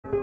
இன்றைக்கி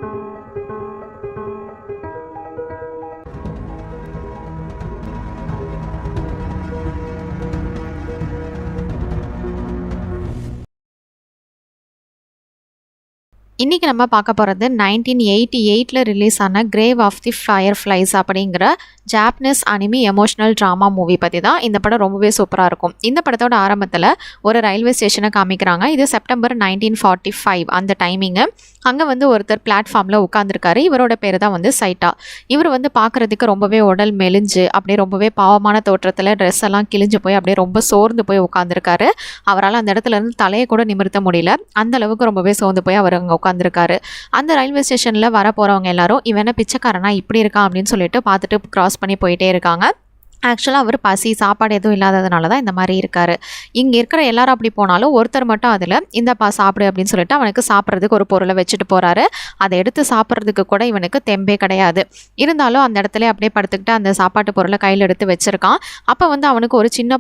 நம்ம பார்க்க போகிறது 1988 ரிலீஸ் ஆன கிரேவ் ஆஃப் தி ஃபயர்ஃப்ளைஸ் அப்படிங்கிற Japanese anime emotional drama movie பற்றி தான். இந்த படம் ரொம்பவே சூப்பராக இருக்கும். இந்த படத்தோட ஆரம்பத்தில் ஒரு ரயில்வே ஸ்டேஷனை காமிக்கிறாங்க. இது செப்டம்பர் 1945 அந்த டைமிங்கு. அங்கே வந்து ஒருத்தர் பிளாட்ஃபார்மில் உட்காந்துருக்காரு. இவரோட பேர் தான் வந்து சைட்டா. இவர் வந்து பார்க்குறதுக்கு ரொம்பவே உடல் மெலிஞ்சு அப்படியே ரொம்பவே பாவமான தோற்றத்தில் ட்ரெஸ் எல்லாம் கிழிஞ்சு போய் அப்படியே ரொம்ப சோர்ந்து போய் உட்காந்துருக்காரு. அவரால் அந்த இடத்துல இருந்து தலையை கூட நிமிர்த்த முடியல. அந்த அளவுக்கு ரொம்பவே சோர்ந்து போய் அவர் அங்கே உட்காந்துருக்காரு. அந்த ரயில்வே ஸ்டேஷனில் வர போகிறவங்க எல்லாரும் இவனை பிச்சைக்காரனா இப்படி இருக்கான் அப்படின்னு சொல்லிட்டு பார்த்துட்டு கிராஸ் பண்ணி போயிட்டே இருக்காங்க. ஆக்சுவலாக அவர் பசி சாப்பாடு எதுவும் இல்லாததுனால தான் இந்த மாதிரி இருக்கார். இங்கே இருக்கிற எல்லாரும் அப்படி போனாலும் ஒருத்தர் மட்டும் அதில் இந்தப்பா சாப்பிடு அப்படின்னு சொல்லிட்டு அவனுக்கு சாப்பிட்றதுக்கு ஒரு பொருளை வச்சுட்டு போகிறாரு. அதை எடுத்து சாப்பிட்றதுக்கு கூட இவனுக்கு தெம்பே கிடையாது. இருந்தாலும் அந்த இடத்துல அப்படியே படுத்துக்கிட்டு அந்த சாப்பாட்டு பொருளை கையில் எடுத்து வச்சுருக்கான். அப்போ வந்து அவனுக்கு ஒரு சின்ன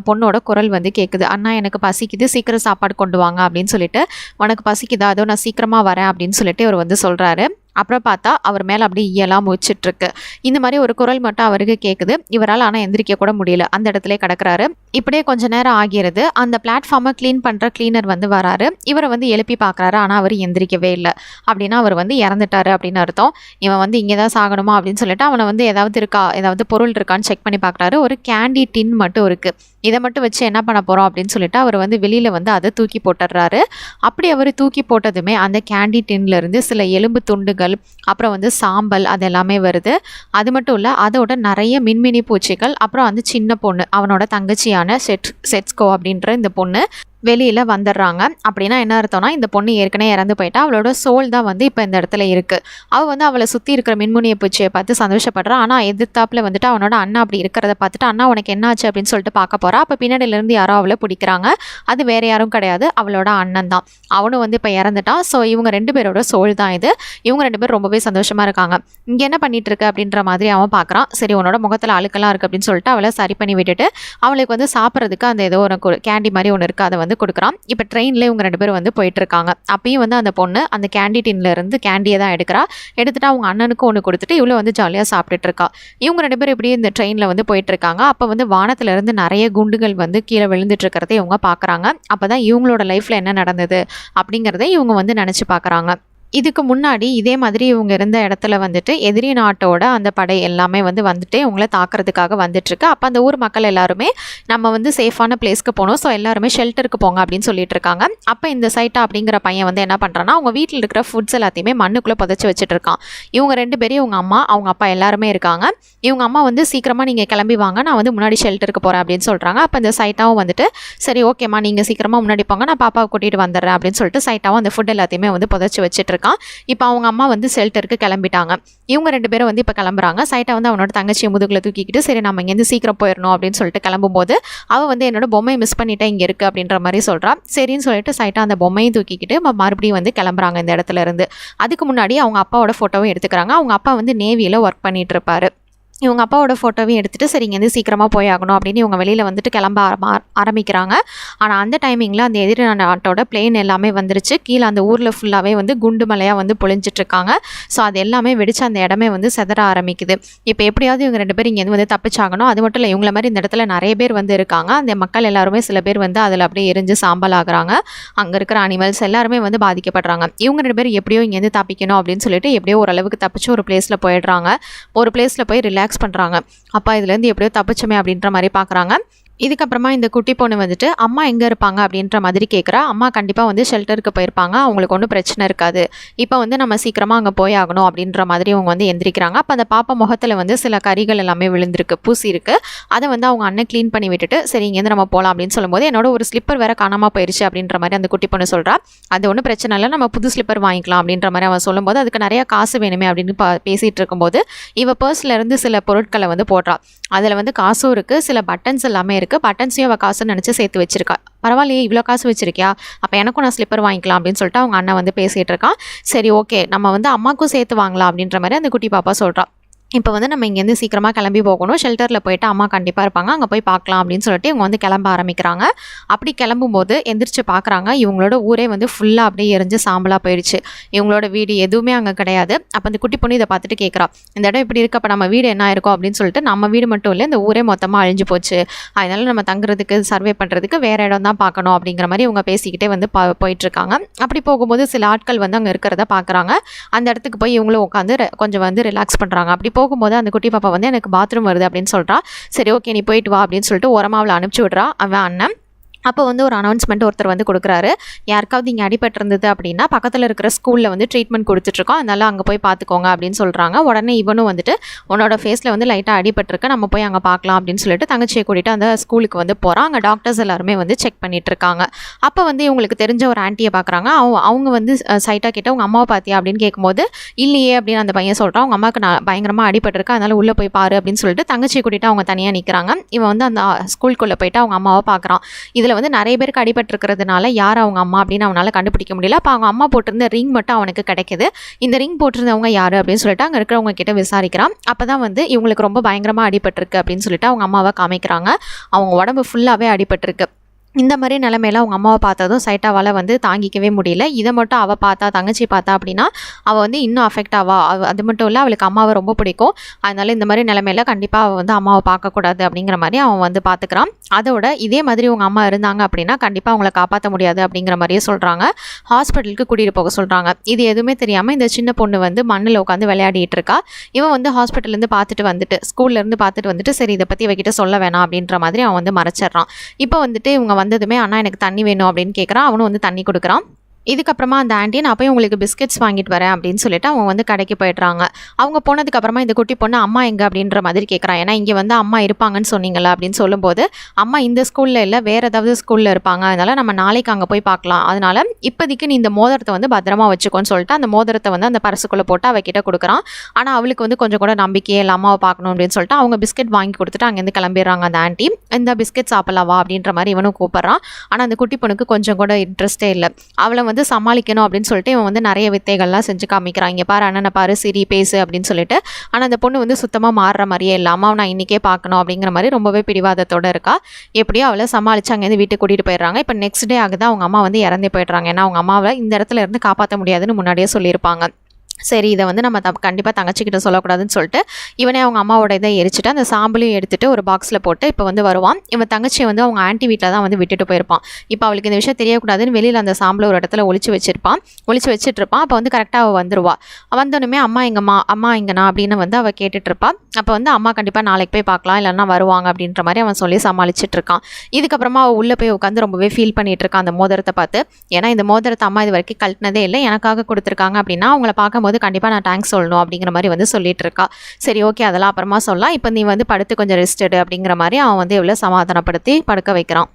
பொண்ணோட குரல் வந்து கேட்குது. அண்ணா எனக்கு பசிக்குது, சீக்கிரம் சாப்பாடு கொண்டு வாங்க அப்படின்னு சொல்லிட்டு. உனக்கு பசிக்குதா? அதோ நான் சீக்கிரமாக வரேன் அப்படின்னு சொல்லிட்டு இவர் வந்து சொல்கிறாரு. அப்புறம் பார்த்தா அவர் மேலே அப்படியே ஈயெல்லாம் முழிச்சிட்ருக்கு. இந்த மாதிரி ஒரு குரல் மட்டும் அவருக்கு கேட்குது. இவரால் ஆனால் எந்திரிக்க கூட முடியல, அந்த இடத்துல கிடக்கிறாரு. இப்படியே கொஞ்ச நேரம் ஆகிறது. அந்த பிளாட்ஃபார்மை க்ளீன் பண்ணுற க்ளீனர் வந்து வராரு. இவரை வந்து எழுப்பி பார்க்குறாரு. ஆனால் அவர் எந்திரிக்கவே இல்லை. அப்படின்னா அவர் வந்து இறந்துட்டாரு அப்படின்னு அர்த்தம். இவன் வந்து இங்கே தான் சாகணுமா அப்படின்னு சொல்லிட்டு அவனை வந்து ஏதாவது பொருள் இருக்கான்னு செக் பண்ணி பார்க்குறாரு. ஒரு கேண்டி டின் மட்டும் இருக்குது. இதை மட்டும் வச்சு என்ன பண்ண போகிறோம் அப்படின்னு சொல்லிட்டு அவர் வந்து வெளியில் வந்து அதை தூக்கி போட்டுடுறாரு. அப்படி அவர் தூக்கி போட்டதுமே அந்த கேண்டி டின்லேருந்து சில எலும்பு துண்டுகள், அப்புறம் வந்து சாம்பல், அது எல்லாமே வருது. அது மட்டும் இல்லை, அதோட நிறைய மின்மினி பூச்சிகள், அப்புறம் அந்த சின்ன பொண்ணு அவனோட தங்கச்சியான செட்ஸ்கோ அப்படின்ற இந்த பொண்ணு வெளியில் வந்துடுறாங்க. அப்படின்னா என்ன அர்த்தம்னா, இந்த பொண்ணு ஏற்கனவே இறந்து போயிட்டா. அவளோட சோல் தான் வந்து இப்போ இந்த இடத்துல இருக்குது. அவள் வந்து அவளை சுற்றி இருக்கிற மின்முனியை பூச்சியை பார்த்து சந்தோஷப்படுறான். ஆனால் எதிர்த்தாப்பில் வந்துட்டு அவனோட அண்ணா அப்படி இருக்கிறத பார்த்துட்டு, அண்ணா உனக்கு என்ன ஆச்சு அப்படின்னு சொல்லிட்டு பார்க்க போகிறா. அப்போ பின்னாடியிலேருந்து யாரோ அவளை பிடிக்கிறாங்க. அது வேறு யாரும் கிடையாது, அவளோட அண்ணன் தான். அவனும் வந்து இப்போ இறந்துட்டான். ஸோ இவங்க 2 பேரோட சோல் தான் இது. இவங்க 2 பேர் ரொம்பவே சந்தோஷமாக இருக்காங்க. இங்கே என்ன பண்ணிட்டு இருக்கு அப்படின்ற மாதிரி அவன் பார்க்குறான். சரி, உன்னோட முகத்தில் அழுக்கெல்லாம் இருக்குது அப்படின்னு சொல்லிட்டு அவளை சரி பண்ணி விட்டுட்டு அவளுக்கு வந்து சாப்பிட்றதுக்கு அந்த ஏதோ ஒரு கேண்டி மாதிரி ஒன்று இருக்குது, அதை வந்து கொடுக்குறான். இப்போ ட்ரெயினில் இவங்க 2 பேரும் வந்து போயிட்டு இருக்காங்க. அப்பயும் வந்து அந்த பொண்ணு அந்த கேண்டி டின்ல இருந்து கேண்டியை தான் எடுத்துட்டு அவங்க அண்ணனுக்கு ஒன்று கொடுத்துட்டு இவ்வளோ வந்து ஜாலியாக சாப்பிட்டுட்டு இருக்கா. இவங்க 2 பேரும் இப்படி இந்த ட்ரெயினில் வந்து போயிட்டு இருக்காங்க. அப்போ வந்து வானத்துல இருந்து நிறைய குண்டுகள் வந்து கீழே விழுந்துட்டு இருக்கிறத இவங்க பார்க்குறாங்க. அப்போதான் இவங்களோட லைஃப்ல என்ன நடந்தது அப்படிங்கிறத இவங்க வந்து நினச்சி பார்க்குறாங்க. இதுக்கு முன்னாடி இதே மாதிரி இவங்க இருந்த இடத்துல வந்துட்டு எதிரி நாட்டோட அந்த படை எல்லாமே வந்துட்டு இவங்கள தாக்குறதுக்காக வந்துட்டுருக்கு. அப்போ அந்த ஊர் மக்கள் எல்லாருமே நம்ம வந்து சேஃபான பிளேஸ்க்கு போகணும், ஸோ எல்லாருமே ஷெல்டருக்கு போங்க அப்படின்னு சொல்லிட்டு இருக்காங்க. அப்போ இந்த சைட்டா அப்படிங்கிற பையன் வந்து என்ன பண்ணுறான்னா, அவங்க வீட்டில் இருக்கிற ஃபுட்ஸ் எல்லாத்தையுமே மண்ணுக்குள்ளே புதைச்சி வச்சுட்டு இருக்கான். இவங்க 2 பேரும் இவங்க அம்மா அவங்க அப்பா எல்லாருமே இருக்காங்க. இவங்க அம்மா வந்து சீக்கிரமாக நீங்கள் கிளம்பி வாங்க, நான் வந்து முன்னாடி ஷெல்டருக்கு போகிறேன் அப்படின்னு சொல்கிறாங்க. அப்போ இந்த சைட்டாவும் வந்துட்டு சரி ஓகேம்மா நீங்கள் சீக்கிரமாக முன்னாடி போங்க, நான் பாப்பாவை கூட்டிகிட்டு வந்துடுறேன் அப்படின்னு சொல்லிட்டு சைட்டாவும் அந்த ஃபுட் எல்லாத்தையுமே வந்து புதைச்சி வச்சுட்டு இருக்கான். இப்போ அவங்க அம்மா வந்து ஷெல்டருக்கு கிளம்பிட்டாங்க. இவங்க 2 பேரும் வந்து இப்போ கிளம்புறாங்க. சைட்டா வந்து அவனோட தங்கச்சியை முதுகில் தூக்கிக்கிட்டு சரி நம்ம இங்கேருந்து சீக்கிரம் போயிடணும் அப்படின்னு சொல்லிட்டு கிளம்பும்போது அவள் வந்து என்னோட பொம்மையை மிஸ் பண்ணிட்டேன் இங்கே இருக்குது அப்படின்ற மாதிரி சொல்கிறான். சரின்னு சொல்லிட்டு சைட்டா அந்த பொம்மையை தூக்கிக்கிட்டு மறுபடியும் வந்து கிளம்புறாங்க இந்த இடத்துல இருந்து. அதுக்கு முன்னாடி அவங்க அப்பாவோட ஃபோட்டோவும் எடுத்துக்கிறாங்க. அவங்க அப்பா வந்து நேவியில் ஒர்க் பண்ணிட்டு இருப்பாரு. இவங்க அப்பாவோட ஃபோட்டோவையும் எடுத்துகிட்டு சரி இங்கேருந்து சீக்கிரமாக போய் ஆகணும் அப்படின்னு இவங்க வெளியில் வந்துட்டு கிளம்ப ஆரம்பிக்கிறாங்க. ஆனால் அந்த டைமிங்கில் அந்த எதிரி நாட்டோட பிளேன் எல்லாமே வந்துருச்சு. கீழே அந்த ஊரில் ஃபுல்லாகவே வந்து குண்டு மலையாக வந்து பொழிஞ்சிட்ருக்காங்க. ஸோ அது எல்லாமே வெடிச்சு அந்த இடமே வந்து செதற ஆரம்பிக்குது. இப்போ எப்படியாவது இவங்க 2 பேரும் இங்கேருந்து வந்து தப்பிச்சாகணும். அது மட்டும் இல்லை, இவங்கள மாதிரி இந்த இடத்துல நிறைய பேர் வந்து இருக்காங்க. அந்த மக்கள் எல்லாருமே சில பேர் வந்து அதில் அப்படியே எரிஞ்சு சாம்பல் ஆகுறாங்க. அங்கே இருக்கிற அனிமல்ஸ் எல்லாருமே வந்து பாதிக்கப்படுறாங்க. இவங்க 2 பேரும் எப்படியோ இங்கேருந்து தப்பிக்கணும் அப்படின்னு சொல்லிட்டு எப்படியோ ஓரளவுக்கு தப்பிச்சு ஒரு பிளேஸில் போயிடுறாங்க. ஒரு பிளேஸில் போய் ரிலாக்ஸ் பண்ணுறாங்க. அப்பா இதுலேருந்து எப்படியோ தப்பிச்சோமே அப்படின்ற மாதிரி பார்க்குறாங்க. இதுக்கப்புறமா இந்த குட்டி பொண்ணு வந்துட்டு அம்மா எங்கே இருப்பாங்க அப்படின்ற மாதிரி கேட்குறா. அம்மா கண்டிப்பாக வந்து ஷெல்டருக்கு போயிருப்பாங்க, அவங்களுக்கு ஒன்றும் பிரச்சனை இருக்காது, இப்போ வந்து நம்ம சீக்கிரமாக அங்கே போய் ஆகணும் அப்படின்ற மாதிரி அவங்க வந்து எந்திரிக்கிறாங்க. அப்போ அந்த பாப்பா முகத்தில் வந்து சில கரிகள் எல்லாமே விழுந்திருக்கு, பூசி இருக்குது. அதை வந்து அவங்க அண்ணன் க்ளீன் பண்ணி விட்டுட்டு சரி இங்கேருந்து நம்ம போகலாம் அப்படின்னு சொல்லும்போது என்னோட ஒரு ஸ்லிப்பர் வேறு காணாமல் போயிடுச்சு அப்படின்ற மாதிரி அந்த குட்டி பொண்ணு சொல்கிறா. அது ஒன்றும் பிரச்சனை இல்லை, நம்ம புது ஸ்லிப்பர் வாங்கிக்கலாம் அப்படின்ற மாதிரி அவன் சொல்லும்போது அதுக்கு நிறையா காசு வேணுமே அப்படின்னு பேசிகிட்டு இருக்கும்போது இவ பர்ஸ்லேருந்து சில பொருட்களை வந்து போடுறா. அதில் வந்து காசும் இருக்குது, சில பட்டன்ஸ் எல்லாமே இருக்குது. பட்டன்ஸையும் அவள் காசுன்னு நினச்சி சேர்த்து வச்சிருக்கா. பரவாயில்லையே இவ்வளோ காசு வச்சிருக்கியா, அப்போ எனக்கும் நான் ஸ்லிப்பர் வாங்கிக்கலாம் அப்படின்னு சொல்லிட்டு அவங்க அண்ணன் வந்து பேசிகிட்டு இருக்கான். சரி ஓகே நம்ம வந்து அம்மாவுக்கும் சேர்த்து வாங்கலாம் அப்படின்ற மாதிரி அந்த குட்டி பாப்பா சொல்கிறான். இப்போ வந்து நம்ம இங்கேருந்து சீக்கிரமாக கிளம்பி போகணும், ஷெல்டரில் போயிட்டு அம்மா கண்டிப்பாக இருப்பாங்க, அங்கே போய் பார்க்கலாம் அப்படின்னு சொல்லிட்டு இவங்க வந்து கிளம்ப ஆரம்பிக்கிறாங்க. அப்படி கிளம்பும்போது எந்திரிச்சு பார்க்குறாங்க, இவங்களோட ஊரே வந்து ஃபுல்லாக அப்படியே எரிஞ்சு சாம்பலாக போயிடுச்சு. இவங்களோட வீடு எதுவுமே அங்கே கிடையாது. அப்போ அந்த குட்டி பொண்ணு இதை பார்த்துட்டு கேட்குறா, இந்த இடம் இப்படி இருக்கு, அப்போ நம்ம வீடு என்ன ஆயிருக்கும் அப்படின்னு சொல்லிட்டு. நம்ம வீடு மட்டும் இல்லை, இந்த ஊரே மொத்தமாக அழிஞ்சு போச்சு, அதனால நம்ம தங்குறதுக்கு சர்வே பண்ணுறதுக்கு வேறு இடம் தான் பார்க்கணும் அப்படிங்கிற மாதிரி இவங்க பேசிக்கிட்டே வந்து போயிட்டுருக்காங்க. அப்படி போகும்போது சில ஆட்கள் வந்து அங்கே இருக்கிறத பார்க்குறாங்க. அந்த இடத்துக்கு போய் இவங்களும் உட்காந்து கொஞ்சம் வந்து ரிலாக்ஸ் பண்ணுறாங்க. அப்படி போகும்போது அந்த குட்டி பாப்பா வந்து எனக்கு பாத்ரூம் வருது அப்படின்னு சொல்கிறா. சரி ஓகே நீ போயிட்டு வா அப்படின்னு சொல்லிட்டு ஓரமாக அவளை அனுப்பிச்சி விட்றா அவன் அண்ணன். அப்போ வந்து ஒரு அனௌன்ஸ்மெண்ட் ஒருத்தர் வந்து கொடுக்குறாரு, யாருக்காவது இங்கே அடிபட்டிருந்தது அப்படின்னா பக்கத்தில் இருக்கிற ஸ்கூலில் வந்து ட்ரீட்மெண்ட் கொடுத்துட்ருக்கோம், அதனால் அங்கே போய் பார்த்துக்கோங்க அப்படின்னு சொல்கிறாங்க. உடனே இவனும் வந்துட்டு உன்னோட ஃபேஸில் வந்து லைட்டாக அடிபட்டிருக்கு, நம்ம போய் அங்கே பார்க்கலாம் அப்படின்னு சொல்லிட்டு தங்கச்சியை கூட்டிகிட்டு அந்த ஸ்கூலுக்கு வந்து போகிறான். அங்கே டாக்டர்ஸ் எல்லாருமே வந்து செக் பண்ணிட்டு இருக்காங்க. அப்போ வந்து இவங்களுக்கு தெரிஞ்ச ஒரு ஆன்ட்டியை பார்க்குறாங்க. அவங்க வந்து சைட்டாக கிட்ட உங்கள் அம்மாவை பார்த்தியா அப்படின்னு கேட்கும்போது இல்லையே அப்படின்னு அந்த பையன் சொல்கிறான். அவங்க அம்மாவுக்கு பயங்கரமாக அடிபட்டிருக்கு, அதனால் உள்ளே போய் பாரு அப்படின்னு சொல்லிட்டு தங்கச்சியை கூட்டிகிட்டு அவங்க தனியாக நிற்கிறாங்க. இவன் வந்து அந்த ஸ்கூலுக்குள்ளே போயிட்டு அவங்க அம்மாவை பார்க்குறான். இதில் வந்து நிறைய பேருக்கு அடிபட்டிருக்கிறதுனால யார் அவங்க அம்மா அப்படின்னு அவனால் கண்டுபிடிக்க முடியல. அப்போ அவங்க அம்மா போட்டிருந்த ரிங் மட்டும் அவனுக்கு கிடைக்குது. இந்த ரிங் போட்டிருந்தவங்க யார் அப்படின்னு சொல்லிட்டு அங்கே இருக்கிறவங்க கிட்ட விசாரிக்கிறான். அப்போ தான் வந்து இவங்களுக்கு ரொம்ப பயங்கரமாக அடிபட்டிருக்கு அப்படின்னு சொல்லிட்டு அவங்க அம்மாவை காமிக்கிறாங்க. அவங்க உடம்பு ஃபுல்லாகவே அடிபட்டிருக்கு. இந்த மாதிரி நிலைமையில அவங்க அம்மாவை பார்த்ததும் சைட்டாவால் வந்து தாங்கிக்கவே முடியல. இதை மட்டும் அவள் பார்த்தா, தங்கச்சி பார்த்தா அப்படின்னா அவள் வந்து இன்னும் அஃபெக்ட் ஆவா. அது மட்டும் இல்லை, அவளுக்கு அம்மாவை ரொம்ப பிடிக்கும். அதனால இந்த மாதிரி நிலைமையில கண்டிப்பாக அவள் வந்து அம்மாவை பார்க்கக்கூடாது அப்படிங்கிற மாதிரி அவன் வந்து பார்த்துக்கிறான். அதோட இதே மாதிரி உங்கள் அம்மா இருந்தாங்க அப்படின்னா கண்டிப்பாக அவங்கள காப்பாற்ற முடியாது அப்படிங்கிற மாதிரியே சொல்கிறாங்க. ஹாஸ்பிட்டலுக்கு கூட்டிகிட்டு போக சொல்கிறாங்க. இது எதுவுமே தெரியாமல் இந்த சின்ன பொண்ணு வந்து மண்ணில் உட்காந்து விளையாடிட்டு இருக்கா. இவன் வந்து ஹாஸ்பிட்டல்லேருந்து பார்த்துட்டு வந்துட்டு, ஸ்கூல்லேருந்து பார்த்துட்டு வந்துட்டு, சரி இதை பற்றி இவகிட்ட சொல்ல வேணாம் அப்படின்ற மாதிரி அவன் வந்து மறைச்சிட்றான். இப்போ வந்துட்டு இவங்க வந்ததுமே அண்ணா எனக்கு தண்ணி வேணும் அப்படின்னு கேட்குறான். அவனும் வந்து தண்ணி கொடுக்குறான். இதுக்கப்புறமா அந்த ஆண்டி நான் போய் உங்களுக்கு பிஸ்கெட்ஸ் வாங்கிட்டு வரேன் அப்படின்னு சொல்லிட்டு அவங்க வந்து கடைக்கு போய்ட்றாங்க. அவங்க போனதுக்கப்புறமா இந்த குட்டி பொண்ணு அம்மா எங்கே அப்படின்ற மாதிரி கேட்குறான். ஏன்னா இங்கே வந்து அம்மா இருப்பாங்கன்னு சொன்னீங்களா அப்படின்னு சொல்லும்போது அம்மா இந்த ஸ்கூலில் இல்லை, வேறு ஏதாவது ஸ்கூலில் இருப்பாங்க, அதனால் நம்ம நாளைக்கு அங்கே போய் பார்க்கலாம், அதனால் இப்போதைக்கு நீ இந்த மோதிரத்தை வந்து பத்திரமா வச்சுக்கோன்னு சொல்லிட்டு அந்த மோதிரத்தை வந்து அந்த பர்சுக்குள்ளே போட்டு அவகிட்ட கொடுக்குறான். ஆனால் அவளுக்கு வந்து கொஞ்சம் கூட நம்பிக்கையே இல்லை அம்மாவை பார்க்கணும் அப்படின்னு சொல்லிட்டு அவங்க பிஸ்கெட் வாங்கி கொடுத்துட்டு அங்கேருந்து கிளம்பிடுறாங்க. அந்த ஆண்டி இந்த பிஸ்கெட் சாப்பிடலாம் வா அப்படின்ற மாதிரி இவனும் கூப்பிட்றான். ஆனால் அந்த குட்டி பொண்ணுக்கு கொஞ்சம் கூட இன்ட்ரெஸ்ட்டே இல்லை. அவளை வந்து சமாளிக்கணும் அப்படின்னு சொல்லிட்டு இவன் வந்து நிறைய வித்தைகள்லாம் செஞ்சு காமிக்கிறான். இங்கே பாரு அண்ணனை பாரு, சிரி பேசு அப்படின்னு சொல்லிட்டு. ஆனால் அந்த பொண்ணு வந்து சுத்தமாக மாறுற மாதிரியே இல்லை. அம்மாவை நான் இன்றைக்கே பார்க்கணும் அப்படிங்கிற மாதிரி ரொம்பவே பிடிவாதத்தோடு இருக்கா. எப்படியோ அவளை சமாளித்து அங்கேருந்து வீட்டுக்கு கூட்டிகிட்டு போயிடுறாங்க. இப்போ நெக்ஸ்ட் டே ஆகுது, அவங்க அம்மா வந்து இறந்தே போயிடுறாங்க. ஏன்னா அவங்க அம்மாவை இந்த இடத்துல இருந்து காப்பாற்ற முடியாதுன்னு முன்னாடியே சொல்லியிருப்பாங்க. சரி இதை வந்து நம்ம கண்டிப்பாக தங்கச்சிக்கிட்ட சொல்லக்கூடாதுன்னு சொல்லிட்டு இவனே அவங்க அம்மாவோட இதை எரிச்சிட்டு அந்த சாம்பலையும் எடுத்துகிட்டு ஒரு பாக்ஸில் போட்டு இப்போ வந்து வருவான். இவன் தங்கச்சியை வந்து அவங்க ஆண்டி வீட்டில் தான் வந்து விட்டுட்டு போயிருப்பான். இப்போ அவளுக்கு இந்த விஷயம் தெரியக்கூடாதுன்னு வெளியில் அந்த சாம்பலை ஒரு இடத்துல ஒளிச்சு வச்சுட்ருப்பான். அப்போ வந்து கரெக்டாக அவள் வந்துடுவா. வந்தோடனே அம்மா எங்கம்மா, அம்மா எங்கண்ணா அப்படின்னு வந்து அவள் கேட்டுட்ருப்பான். அப்போ வந்து அம்மா கண்டிப்பாக நாளைக்கு போய் பார்க்கலாம், இல்லைன்னா வருவாங்க அப்படின்ற மாதிரி அவன் சொல்லி சமாளிச்சிட்ருக்கான். இதுக்கப்புறமா அவள் உள்ளே போய் உட்காந்து ரொம்பவே ஃபீல் பண்ணிகிட்டு இருக்கான் அந்த மோதிரத்தை பார்த்து. ஏன்னா இந்த மோதிரத்தை அம்மா இது வரைக்கும் கழட்டினதே இல்லை, எனக்காக கொடுத்துருக்காங்க அப்படின்னா அவங்கள பார்க்கும்போது கண்டிப்பாக நான் தேங்க்ஸ் சொல்லணும் அப்படிங்கிற மாதிரி வந்து சொல்லிட்டு இருக்கா. சரி ஓகே அதெல்லாம் அப்புறமா சொல்லலாம், இப்போ நீ வந்து படுத்து கொஞ்சம் ரெஸ்ட் எடு அப்படிங்கிற மாதிரி அவன் வந்து எவ்வளோ சமாதானப்படுத்தி படுக்க வைக்கிறான்.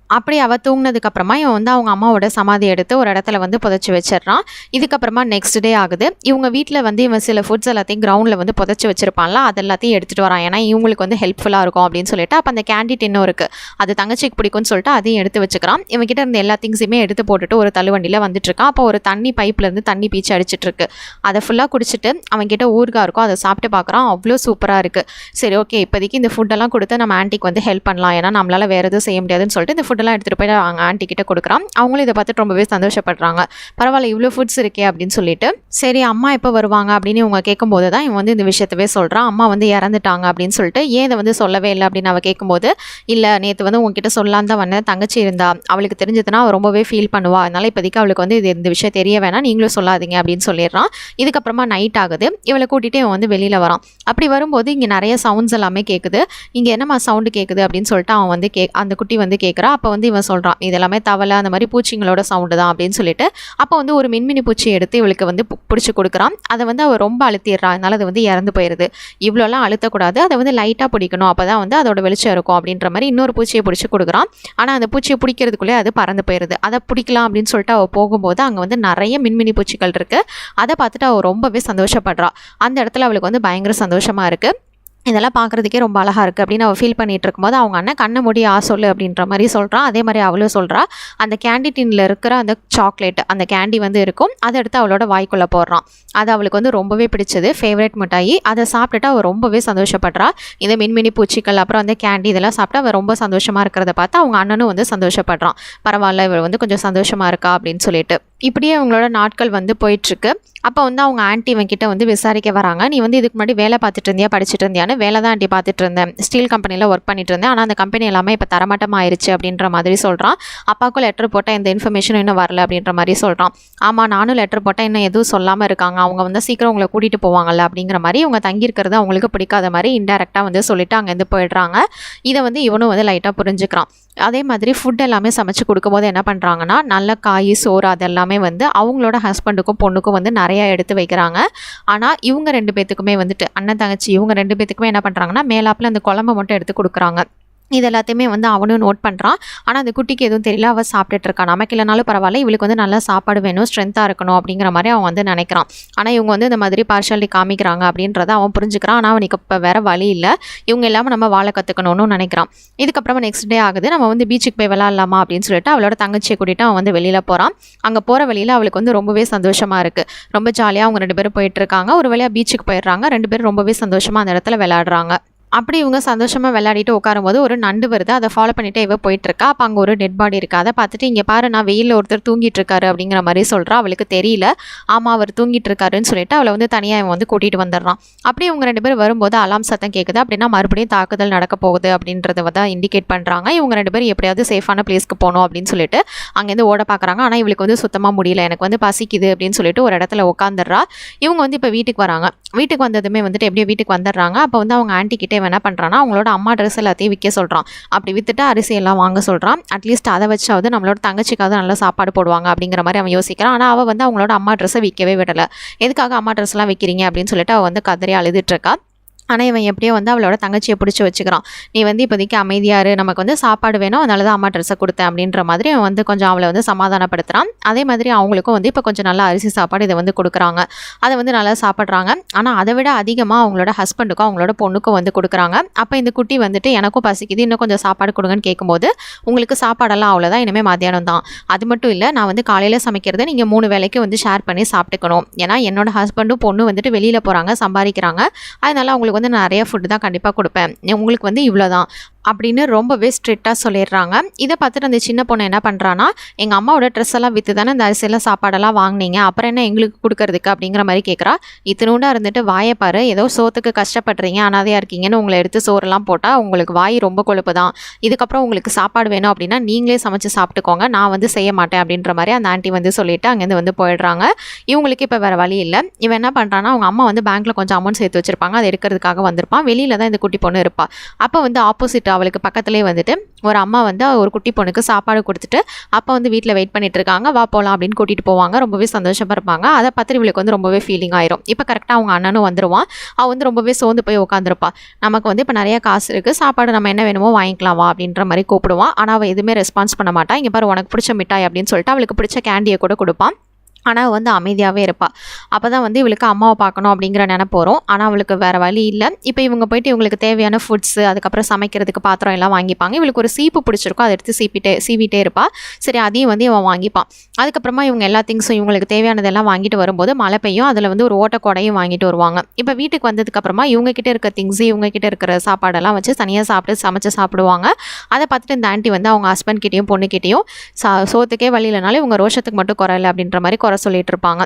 அப்படி அவள் தூங்கினதுக்கப்புறமா இவன் வந்து அவங்க அம்மாவோட சமாதி எடுத்து ஒரு இடத்துல வந்து புதைச்சி வச்சிடறான். இதுக்கப்புறமா நெக்ஸ்ட் டே ஆகுது. இவங்க வீட்டில் வந்து இவன் சில ஃபுட்ஸ் எல்லாத்தையும் கிரவுண்டில் வந்து புதைச்சி வச்சிருப்பான்ல, அது எல்லாத்தையும் எடுத்துகிட்டு வரான். ஏன்னா இவங்களுக்கு வந்து ஹெல்ப்ஃபுல்லாக இருக்கும் அப்படின்னு சொல்லிட்டு. அப்போ அந்த கேண்டி டின்னும் இருக்குது, அது தங்கச்சிக்கு பிடிக்கும்னு சொல்லிட்டு அதையும் எடுத்து வச்சுக்கிறான். இவன்கிட்ட இருந்த எல்லா திங்ஸுமே எடுத்து போட்டுட்டு ஒரு தள்ளுவண்டியில் வந்துட்டுருக்கான். அப்போ ஒரு தண்ணி பைப்லேருந்து தண்ணி பீச்சு அடிச்சிட்ருக்கு. அதை ஃபுல்லாக குடிச்சிட்டு அவன்கிட்ட ஊறுகாய் இருக்கும், அதை சாப்பிட்டு பார்க்குறான். அவ்வளோ சூப்பராக இருக்குது. சரி ஓகே இப்போதைக்கு இந்த ஃபுட்டெல்லாம் கொடுத்து நம்ம ஆன்ட்டிக்கு வந்து ஹெல்ப் பண்ணலாம், ஏன்னா நம்மளால் வேறு எதுவும் செய்ய முடியாதுன்னு சொல்லிட்டு இந்த ஃபுட்டெல்லாம் எடுத்துகிட்டு போய் அவங்க ஆண்டி கிட்ட கொடுக்குறான். அவங்களும் இதை பார்த்துட்டு ரொம்பவே சந்தோஷப்படுறாங்க. பரவாயில்ல இவ்வளோ ஃபுட்ஸ் இருக்கே அப்படின்னு சொல்லிட்டு. சரி அம்மா எப்போ வருவாங்க அப்படின்னு இவங்க கேட்கும்போது தான் இவன் வந்து இந்த விஷயத்தவே சொல்கிறான். அம்மா வந்து இறந்துட்டாங்க அப்படின்னு சொல்லிட்டு. ஏன் இதை வந்து சொல்லவே இல்லை அப்படின்னு அவள் கேட்கும்போது, இல்லை நேற்று வந்து உங்ககிட்ட சொல்லலான்னு தான் வந்தேன், தங்கச்சி இருந்தா அவளுக்கு தெரிஞ்சதுன்னா அவள் ரொம்பவே ஃபீல் பண்ணுவா, அதனால இப்போதைக்கு அவளுக்கு வந்து இந்த விஷயம் தெரிய வேணாம், நீங்களும் சொல்லாதீங்க அப்படின்னு சொல்லிடுறான். இதுக்கப்புறமா நைட் ஆகுது. இவளை கூட்டிகிட்டு இவன் வந்து வெளியில் வரான். அப்படி வரும்போது இங்கே நிறைய சவுண்ட்ஸ் எல்லாமே கேட்குது. இங்கே என்னம்மா சவுண்டு கேட்குது அப்படின்னு சொல்லிட்டு அவன் வந்து அந்த குட்டி வந்து கேட்குறா. அப்போ வந்து இவன் சொல்கிறான், இதெல்லாமே தவளை அந்த மாதிரி பூச்சிங்களோட சவுண்டு தான் அப்படின்னு சொல்லிட்டு. அப்போ வந்து ஒரு மின்மினி பூச்சி எடுத்து இவளுக்கு வந்து பிடிச்சி கொடுக்குறான். அதை வந்து அவள் ரொம்ப அழுத்திடுறா, அதனால அது வந்து இறந்து போயிடுது. இவ்வளோலாம் அழுத்தக்கூடாது, அதை வந்து லைட்டாக பிடிக்கணும், அப்போ தான் வந்து அதோட வெளிச்சம் இருக்கும் அப்படின்ற மாதிரி இன்னொரு பூச்சியை பிடிச்சி கொடுக்குறான். ஆனால் அந்த பூச்சியை பிடிக்கிறதுக்குள்ளே அது பறந்து போயிடுது. அதை பிடிக்கலாம் அப்படின்னு சொல்லிட்டு அவள் போகும்போது அங்கே வந்து நிறைய மின்மினி பூச்சிகள் இருக்குது. அதை பார்த்துட்டு அவள் ரொம்பவே சந்தோஷப்படுறா. அந்த இடத்துல அவளுக்கு வந்து பயங்கர சந்தோஷமாக இருக்குது. இதெல்லாம் பார்க்குறதுக்கே ரொம்ப அழகாக இருக்குது அப்படின்னு அவள் ஃபீல் பண்ணிகிட்டு இருக்கும்போது அவங்க அண்ணன் கண்ணை மூடி சொல்லு அப்படின்ற மாதிரி சொல்கிறான். அதே மாதிரி அவளும் சொல்கிறா. அந்த கேண்டி டின்னில் இருக்கிற அந்த சாக்லேட், அந்த கேண்டி வந்து இருக்கும், அதை எடுத்து அவளோட வாய்க்குள்ளே போடுறான். அது அவளுக்கு வந்து ரொம்பவே பிடிச்சது, ஃபேவரட் மிட்டாயி. அதை சாப்பிட்டுட்டு அவள் ரொம்பவே சந்தோஷப்படுறா. இந்த மின்மினி பூச்சிகள் அப்புறம் அந்த கேண்டி இதெல்லாம் சாப்பிட்டு அவள் ரொம்ப சந்தோஷமாக இருக்கிறத பார்த்து அவங்க அண்ணனும் வந்து சந்தோஷப்படுறான். பரவாயில்ல, இவள் வந்து கொஞ்சம் சந்தோஷமாக இருக்கா அப்படின்னு சொல்லிட்டு. இப்படியே அவங்களோட நாட்கள் வந்து போயிட்டுருக்கு. அப்போ வந்து அவங்க ஆண்டி இவன்கிட்ட வந்து விசாரிக்க வராங்க. நீ வந்து இதுக்கு முன்னாடி வேலை பார்த்துட்டு இருந்தியா, படிச்சுட்டு இருந்தியான்னு. வேலை தான் ஆண்டி பார்த்துட்டு இருந்தேன், ஸ்டீல் கம்பெனியில் ஒர்க் பண்ணிட்டு இருந்தேன், ஆனால் அந்த கம்பெனி எல்லாமே இப்போ தரமாட்டமாக ஆயிடுச்சு அப்படின்ற மாதிரி சொல்கிறான். அப்பாவுக்கும் லெட்டர் போட்டால் எந்த இன்ஃபர்மேஷனும் இன்னும் வரல அப்படின்ற மாதிரி சொல்கிறான். ஆமாம், நானும் லெட்டர் போட்டால் இன்னும் எதுவும் சொல்லாமல் இருக்காங்க, அவங்க வந்து சீக்கிரம் உங்களை கூட்டிகிட்டு போவாங்கல்ல அப்படிங்கிற மாதிரி இவங்க தங்கியிருக்கிறது அவங்களுக்கு பிடிக்காத மாதிரி இன்டெரக்டாக வந்து சொல்லிட்டு அங்கேருந்து போயிடுறாங்க. இதை வந்து இவனும் வந்து லைட்டாக புரிஞ்சுக்கிறான். அதே மாதிரி ஃபுட் எல்லாமே சமைச்சு கொடுக்கும்போது என்ன பண்ணுறாங்கன்னா, நல்ல காய் சோறு அதெல்லாமே வந்து அவங்களோட ஹஸ்பண்டுக்கும் பொண்ணுக்கும் வந்து நிறையா எடுத்து வைக்கிறாங்க. ஆனால் இவங்க 2 பேத்துக்குமே வந்துட்டு அண்ணன் தங்கச்சி இவங்க 2 பேத்துக்குமே என்ன பண்ணுறாங்கன்னா, மேலாப்பில் அந்த குழம்பை மட்டும் எடுத்து கொடுக்குறாங்க. இது எல்லாத்தையுமே வந்து அவனும் நோட் பண்ணுறான். ஆனால் அந்த குட்டிக்கு எதுவும் தெரியல, அவள் சாப்பிட்டுட்டு இருக்கான். நமக்கு இல்லைனாலும் பரவாயில்ல, இவளுக்கு வந்து நல்லா சாப்பாடு வேணும், ஸ்ட்ரென்த்தாக இருக்கணும் அப்படிங்கிற மாதிரி அவன் வந்து நினைக்கிறான். ஆனால் இவங்க வந்து இந்த மாதிரி பார்ஷாலிட்டி காமிக்கிறாங்க அப்படின்றத அவன் புரிஞ்சுக்கிறான். ஆனால் அவனுக்கு இப்போ வேறு வழி இல்லை, இவங்க இல்லாமல் நம்ம வாழ கற்றுக்கணும்னு நினைக்கிறான். இதுக்கப்புறமா நெக்ஸ்ட் டே ஆகுது. நம்ம வந்து பீச்சுக்கு போய் விளாட்லாமா அப்படின்னு சொல்லிட்டு அவளோட தங்கச்சியை கூட்டிகிட்டு அவன் வந்து வெளியில் போகிறான். அங்கே போகிற வழியில் அவளுக்கு வந்து ரொம்பவே சந்தோஷமாக இருக்குது. ரொம்ப ஜாலியாக அவங்க 2 பேரும் போயிட்டு இருக்காங்க. ஒரு வழியாக பீச்சுக்கு போயிடுறாங்க. 2 பேரும் ரொம்பவே சந்தோஷமாக அந்த இடத்துல விளையாடுறாங்க. அப்படி இவங்க சந்தோஷமாக விளையாடிட்டு உட்காரும்போது ஒரு நண்டு வருது. அதை ஃபாலோ பண்ணிவிட்டு இவ போயிட்டுருக்கா. அப்போ அங்கே ஒரு டெட் பாடி இருக்குது. அதை பார்த்துட்டு இங்கே பாரு, நான் வெயிலில் ஒருத்தர் தூங்கிட்டு இருக்காரு அப்படிங்கிற மாதிரி சொல்கிறா. அவளுக்கு தெரியல. ஆமாம், அவர் தூங்கிட்டு இருக்காருன்னு சொல்லிட்டு அவளை வந்து தனியாக இவன் வந்து கூட்டிகிட்டு வந்துடுறான். அப்படியே இவங்க 2 பேரும் வரும்போது அலாம் சத்தம் கேட்குது. அப்படின்னா மறுபடியும் தாக்குதல் நடக்க போகுது அப்படின்றத தான் இண்டிகேட் பண்ணுறாங்க. இவங்க 2 பேரும் எப்படியாவது சேஃபான பிளேஸ்க்கு போகணும் அப்படின்னு சொல்லிட்டு அங்கேருந்து ஓட பார்க்குறாங்க. ஆனால் இவளுக்கு வந்து சுத்தமாக முடியல, எனக்கு வந்து பசிக்குது அப்படின்னு சொல்லிட்டு ஒரு இடத்துல உட்காந்துடுறா. இவங்க வந்து இப்போ வீட்டுக்கு வராங்க. வீட்டுக்கு வந்ததுமே வந்துட்டு எப்படியோ வீட்டுக்கு வந்துடுறாங்க. அப்போ வந்து அவங்க ஆண்டி கிட்டே என்ன பண்ணுறான்னா, அவங்களோட அம்மா ட்ரெஸ் எல்லாத்தையும் விற்க சொல்கிறான். அப்படி விற்றுட்டு அரிசி எல்லாம் வாங்க சொல்கிறான். அட்லீஸ்ட் அதை வச்சாவது நம்மளோட தங்கச்சிக்காவது நல்ல சாப்பாடு போடுவாங்க அப்படிங்கிற மாதிரி அவன் யோசிக்கிறான். ஆனால் அவள் வந்து அவங்களோட அம்மா ட்ரெஸ்ஸை விற்கவே விடலை. எதுக்காக அம்மா ட்ரெஸ்லாம் விற்கிறீங்க அப்படின்னு சொல்லிட்டு அவள் வந்து கதறி அழுதுட்டுருக்கா. ஆனால் இவன் எப்படியோ வந்து அவளோட தங்கச்சியை பிடிச்சி வச்சுக்கிறான். நீ வந்து இப்போதைக்கு அமைதியாரு, நமக்கு வந்து சாப்பாடு வேணும், அதனால தான் அம்மா ட்ரெஸ்ஸை கொடுத்தேன் அப்படின்ற மாதிரி அவன் வந்து கொஞ்சம் அவளை வந்து சமாதானப்படுத்துகிறான். அதே மாதிரி அவங்களுக்கும் வந்து இப்போ கொஞ்சம் நல்லா அரிசி சாப்பாடு இதை வந்து கொடுக்குறாங்க. அதை வந்து நல்லா சாப்பிட்றாங்க. ஆனால் அதை விட அதிகமாக அவங்களோட ஹஸ்பண்டுக்கும் அவங்களோட பொண்ணுக்கும் வந்து கொடுக்குறாங்க. அப்போ இந்த குட்டி வந்துட்டு எனக்கும் பசிக்குது, இன்னும் கொஞ்சம் சாப்பாடு கொடுங்கன்னு கேட்கும்போது, உங்களுக்கு சாப்பாடெல்லாம் அவ்வளோதான், இனிமேல் மத்தியானம் தான். அது மட்டும் இல்லை, நான் வந்து காலையில் சமைக்கிறத நீங்கள் 3 வேளைக்கு வந்து ஷேர் பண்ணி சாப்பிட்டுக்கணும். ஏன்னா என்னோட ஹஸ்பண்டும் பொண்ணு வந்துட்டு வெளியில் போகிறாங்க, சம்பாதிக்கிறாங்க, அதனால அவங்களுக்கு வந்து நிறைய ஃபுட்டு தான் கண்டிப்பாக கொடுப்பேன், உங்களுக்கு வந்து இவ்வளோதான் அப்படின்னு ரொம்பவே ஸ்ட்ரிக்டாக சொல்லிடுறாங்க. இதை பார்த்துட்டு அந்த சின்ன பொண்ணு என்ன பண்ணுறான்னா, எங்கள் அம்மாவோட ட்ரெஸ் எல்லாம் விற்று தானே இந்த அரிசியெல்லாம் சாப்பாடெல்லாம் வாங்கினீங்க, அப்புறம் என்ன எங்களுக்கு கொடுக்கறதுக்கு அப்படிங்கிற மாதிரி கேட்குறா. இத்தினூண்டாக இருந்துட்டு வாயை பாரு, ஏதோ சோத்துக்கு கஷ்டப்படுறீங்க, அனாதையாக இருக்கீங்கன்னு உங்களை எடுத்து சோறெல்லாம் போட்டால் உங்களுக்கு வாய் ரொம்ப கொழுப்பு தான். இதுக்கப்புறம் உங்களுக்கு சாப்பாடு வேணும் அப்படின்னா நீங்களே சமைச்சு சாப்பிட்டுக்கோங்க, நான் வந்து செய்ய மாட்டேன் அப்படின்ற மாதிரி அந்த ஆண்டி வந்து சொல்லிவிட்டு அங்கேருந்து வந்து போயிடுறாங்க. இவங்களுக்கு இப்போ வேறு வழி இல்லை. இவன் என்ன பண்ணுறான்னா, அவங்க அம்மா வந்து பேங்க்கில் கொஞ்சம் அமௌண்ட் சேர்த்து வச்சுருப்பாங்க, அதை எடுக்கிறதுக்காக வந்திருப்பான். வெளியில் தான் இந்த குட்டி பொண்ணு இருப்பாள். அப்போ வந்து ஆப்போசிட் அவளுக்கு பக்கத்துலேயே வந்துட்டு ஒரு அம்மா வந்து ஒரு குட்டி பொண்ணுக்கு சாப்பாடு கொடுத்துட்டு அப்போ வந்து வீட்டில் வெயிட் பண்ணிட்டு இருக்காங்க. வா போகலாம் அப்படின்னு கூட்டிகிட்டு போவாங்க. ரொம்பவே சந்தோஷமாக இருப்பாங்க. அதை பார்த்துட்டு இவளுக்கு வந்து ரொம்பவே ஃபீலிங் ஆயிரும். இப்போ கரெக்டாக அவங்க அண்ணனும் வந்துடுவான். அவள் வந்து ரொம்பவே சோர்ந்து போய் உட்காந்துருப்பா. நமக்கு வந்து இப்போ நிறைய காசு இருக்குது, சாப்பாடு நம்ம என்ன வேணுமோ வாங்கிக்கலாம் வா அப்படின்ற மாதிரி கூப்பிடுவான். ஆனால் அவள் எதுவுமே ரெஸ்பான்ஸ் பண்ண மாட்டான். இங்கே பாரு, உனக்கு பிடிச்ச மிட்டாய் அப்படின்னு சொல்லிட்டு அவளுக்கு பிடிச்ச கேண்டியை கூட கொடுப்பான். ஆனால் வந்து அமைதியாகவே இருப்பாள். அப்போ தான் வந்து இவளுக்கு அம்மாவை பார்க்கணும் அப்படிங்கிற நினைப்பு வரும். ஆனால் அவளுக்கு வேறு வழி இல்லை. இப்போ இவங்க போயிட்டு இவங்களுக்கு தேவையான ஃபுட்ஸு, அதுக்கப்புறம் சமைக்கிறதுக்கு பாத்திரம் எல்லாம் வாங்கிப்பாங்க. இவளுக்கு ஒரு சீப்பு பிடிச்சிருக்கும், அதை எடுத்து சீவிட்டே இருப்பாள். சரி, அதையும் வந்து இவன் வாங்கிப்பான். அதுக்கப்புறமா இவங்க எல்லா திங்ஸும் இவங்களுக்கு தேவையானதெல்லாம் வாங்கிட்டு வரும்போது மழை பெய்யும். அதில் வந்து ஒரு ஓட்டக்கொடையும் வாங்கிட்டு வருவாங்க. இப்போ வீட்டுக்கு வந்ததுக்கப்புறமா இவங்ககிட்ட இருக்க திங்ஸு, இவங்ககிட்ட இருக்கிற சாப்பாடெல்லாம் வச்சு தனியாக சமைச்சு சாப்பிடுவாங்க. அதை பார்த்துட்டு இந்த ஆண்டி வந்து அவங்க ஹஸ்பண்ட் கிட்டேயும் பொண்ணுக்கிட்டேயும் சோத்துக்கே வழி இல்லைனாலும் இவங்க ரோஷத்துக்கு மட்டும் குறையில அப்படின்ற மாதிரி குறை சொல்லிட்டு இருப்பாங்க.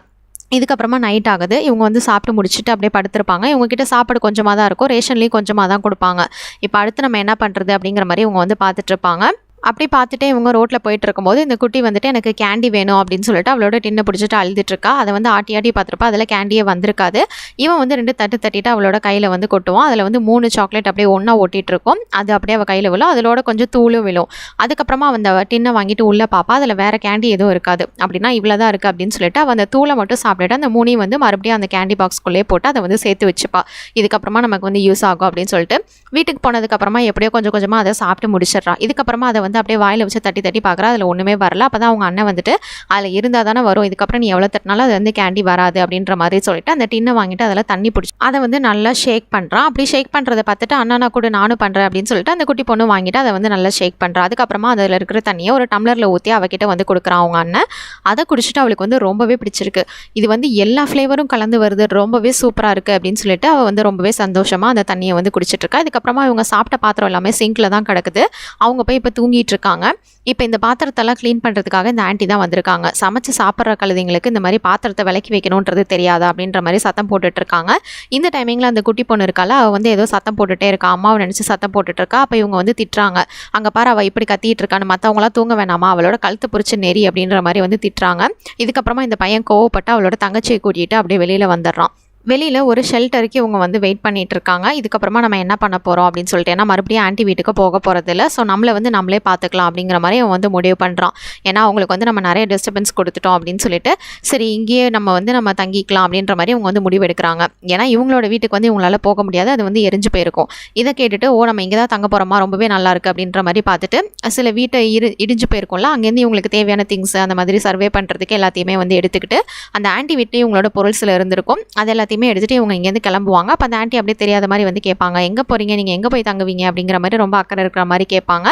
இதுக்கப்புறமா நைட் ஆகுது. இவங்க வந்து சாப்பிட்டு முடிச்சுட்டு அப்படியே படுத்திருப்பாங்க. இவங்ககிட்ட சாப்பாடு கொஞ்சமாக தான் இருக்கும், ரேஷன்லேயும் கொஞ்சமாக தான் கொடுப்பாங்க. இப்போ அடுத்து நம்ம என்ன பண்ணுறது அப்படிங்கிற மாதிரி இவங்க வந்து பார்த்துட்டு இருப்பாங்க. அப்படி பார்த்துட்டே இவங்க ரோட்டில் போயிட்டு இருக்கும்போது இந்த குட்டி வந்துட்டு எனக்கு கேண்டி வேணும் அப்படின்னு சொல்லிட்டு அவளோட டின்னை பிடிச்சிட்டு அழுதுட்டுருக்கா. அதை வந்து ஆட்டி பார்த்துருப்பா. அதில் கேண்டியே வந்திருக்காது. இவன் வந்து 2 தட்டிட்டு அவளோட கையில் வந்து கொட்டுவான். அதில் வந்து 3 சாக்லேட் அப்படியே ஒன்றா ஒட்டிகிட்டு இருக்கும். அது அப்படியே அவள் கையில் விழும். அதோட கொஞ்சம் தூளும் விழும். அதுக்கப்புறமா அந்த டின்னை வாங்கிட்டு உள்ளே பார்ப்பா. அதில் வேறு கேண்டி எதுவும் இருக்காது. அப்படின்னா இவ்வளோ தான் இருக்குது அப்படின்னு சொல்லிட்டு அவள் அந்த தூளை மட்டும் சாப்பிட்டுட்டு அந்த 3 வந்து மறுபடியும் அந்த கேண்டி பாக்ஸ்குள்ளேயே போட்டு அதை வந்து சேர்த்து வச்சுப்பா. இதுக்கப்புறமா நமக்கு வந்து யூஸ் ஆகும் அப்படின்னு சொல்லிட்டு வீட்டுக்கு போனதுக்கப்புறமா எப்படியோ கொஞ்சம் கொஞ்சமாக அதை சாப்பிட்டு முடிச்சிடுறா. இதுக்கப்புறமா அதை வந்து அப்படியே வாயில் வச்சு தட்டி பார்க்குறா. அதில் ஒன்றுமே வரல. அப்போ தான் அவங்க அண்ணன் வந்துட்டு அதில் இருந்தால் தானே வரும், இதுக்கப்புறம் நீ எவ்வளோ தட்டினாலும் அது வந்து கேண்டி வராது அப்படின்ற மாதிரி சொல்லிட்டு அந்த டின்னை வாங்கிட்டு அதில் தண்ணி பிடிச்சி அதை வந்து நல்லா ஷேக் பண்ணுறான். அப்படி ஷேக் பண்ணுறதை பார்த்துட்டு அண்ணா கூட நானும் பண்ணுறேன் அப்படின்னு சொல்லிட்டு அந்த குட்டி பொண்ணு வாங்கிட்டு அதை வந்து நல்லா ஷேக் பண்ணுறான். அதுக்கப்புறமா அதில் இருக்கிற தண்ணியை ஒரு டம்ளரில் ஊற்றி அவகிட்ட வந்து கொடுக்குறான் அவங்க அண்ணன். அதை குடிச்சிட்டு அவளுக்கு வந்து ரொம்பவே பிடிச்சிருக்கு. இது வந்து எல்லா ஃப்ளேவரும் கலந்து வருது, ரொம்பவே சூப்பராக இருக்குது அப்படின்னு சொல்லிட்டு அவள் வந்து ரொம்பவே சந்தோஷமாக அந்த தண்ணியை வந்து குடிச்சிட்ருக்கா. இதுக்கப்புறமா இவங்க சாப்பிட்ட பாத்திரம் எல்லாமே சிங்கில் தான் கிடக்குது. அவங்க போய் இப்போ தூங்கிட்டு இருக்காங்க. இப்போ இந்த பாத்திரத்தெல்லாம் க்ளீன் பண்ணுறதுக்காக இந்த ஆண்டி தான் வந்திருக்காங்க. சமைச்சு சாப்பிட்ற கழுதைங்களுக்கு இந்த மாதிரி பாத்திரத்தை விலக்கி வைக்கணுன்றது தெரியாதா அப்படின்ற மாதிரி சத்தம் போட்டுட்ருக்காங்க. இந்த டைமிங்கில் அந்த குட்டி பொண்ணு இருக்கால, அவள் வந்து ஏதோ சத்தம் போட்டுகிட்டே இருக்கா, அம்மாவை நினச்சி சத்தம் போட்டுட்ருக்கா. அப்போ இவங்க வந்து திட்டுறாங்க, அங்கே பாரு அவள் இப்படி கத்திட்டு இருக்கான்னு, மற்றவங்களாம் தூங்க வேணாமா, அவளோட கழுத்து பிடிச்சி நெறி அப்படின்ற மாதிரி வந்து திட்டுறாங்க. இதுக்கப்புறமா இந்த பையன் கோவப்பட்டு அவளோட தங்கச்சியை கூட்டிகிட்டு அப்படியே வெளியில் வந்துடுறான். வெளியில் ஒரு ஷெல்டருக்கு இவங்க வந்து வெயிட் பண்ணிட்டு இருக்காங்க. இதுக்கப்புறமா நம்ம என்ன பண்ண போகிறோம் அப்படின்னு சொல்லிட்டு, ஏன்னா மறுபடியும் ஆண்டி வீட்டுக்கு போக போகிறதில்ல, ஸோ நம்மளை வந்து நம்மளே பார்த்துக்கலாம் அப்படிங்கிற மாதிரி அவன் வந்து முடிவு பண்ணுறான். ஏன்னா அவங்களுக்கு வந்து நம்ம நிறைய டிஸ்டர்பன்ஸ் கொடுத்துட்டோம் அப்படின்னு சொல்லிட்டு, சரி இங்கேயே நம்ம தங்கிக்கலாம் அப்படின்ற மாதிரி அவங்க வந்து முடிவு எடுக்கிறாங்க. ஏன்னா இவங்களோட வீட்டுக்கு வந்து இவங்களால போக முடியாது, அது வந்து எரிஞ்சு போயிருக்கும். இதை கேட்டுட்டு நம்ம இங்கே தான் தங்க போகிறோமா, ரொம்பவே நல்லா இருக்குது அப்படின்ற மாதிரி பார்த்துட்டு சில வீட்டை இடிஞ்சு போயிருக்கும்ல, அங்கேருந்து இவங்களுக்கு தேவையான திங்ஸ் அந்த மாதிரி சர்வே பண்ணுறதுக்கு எல்லாத்தையுமே வந்து எடுத்துக்கிட்டு அந்த ஆண்டி வீட்லேயும் இவங்களோட பொருள்ஸில் இருந்திருக்கும், அது எல்லாத்தையுமே எடுத்துகிட்டு இவங்க இங்கேருந்து கிளம்புவாங்க. அப்போ அந்த ஆண்டி அப்படியே தெரியாத மாதிரி வந்து கேட்பாங்க, எங்கே போகிறீங்க, நீங்கள் எங்கே போய் தங்குவீங்க அப்படிங்கிற மாதிரி ரொம்ப அக்கறை இருக்கிற மாதிரி கேட்பாங்க.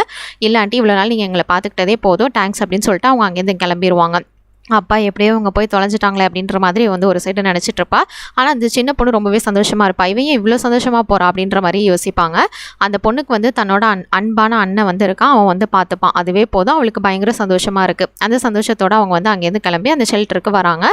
இல்லை ஆண்டி, இவ்வளோ நாள் நீங்கள் எங்களை பார்த்துக்கிட்டதே போதும், தேங்க்ஸ் அப்படின்னு சொல்லிட்டு அவங்க அங்கேருந்து கிளம்பிடுவாங்க. அப்பா எப்படியோ இவங்க போய் தொலைஞ்சிட்டாங்களே அப்படின்ற மாதிரி வந்து ஒரு சைடு நினச்சிட்டு இருப்பா. ஆனால் அந்த சின்ன பொண்ணு ரொம்பவே சந்தோஷமாக இருப்பா. இவன் இவ்வளோ சந்தோஷமாக போகிறா அப்படின்ற மாதிரி யோசிப்பாங்க. அந்த பொண்ணுக்கு வந்து தன்னோட அன்பான அண்ணன் வந்து இருக்கான், அவன் வந்து பார்த்துப்பான், அதுவே போதும், அவளுக்கு பயங்கர சந்தோஷமாக இருக்குது. அந்த சந்தோஷத்தோடு அவங்க வந்து அங்கேருந்து கிளம்பி அந்த ஷெல்டருக்கு வராங்க.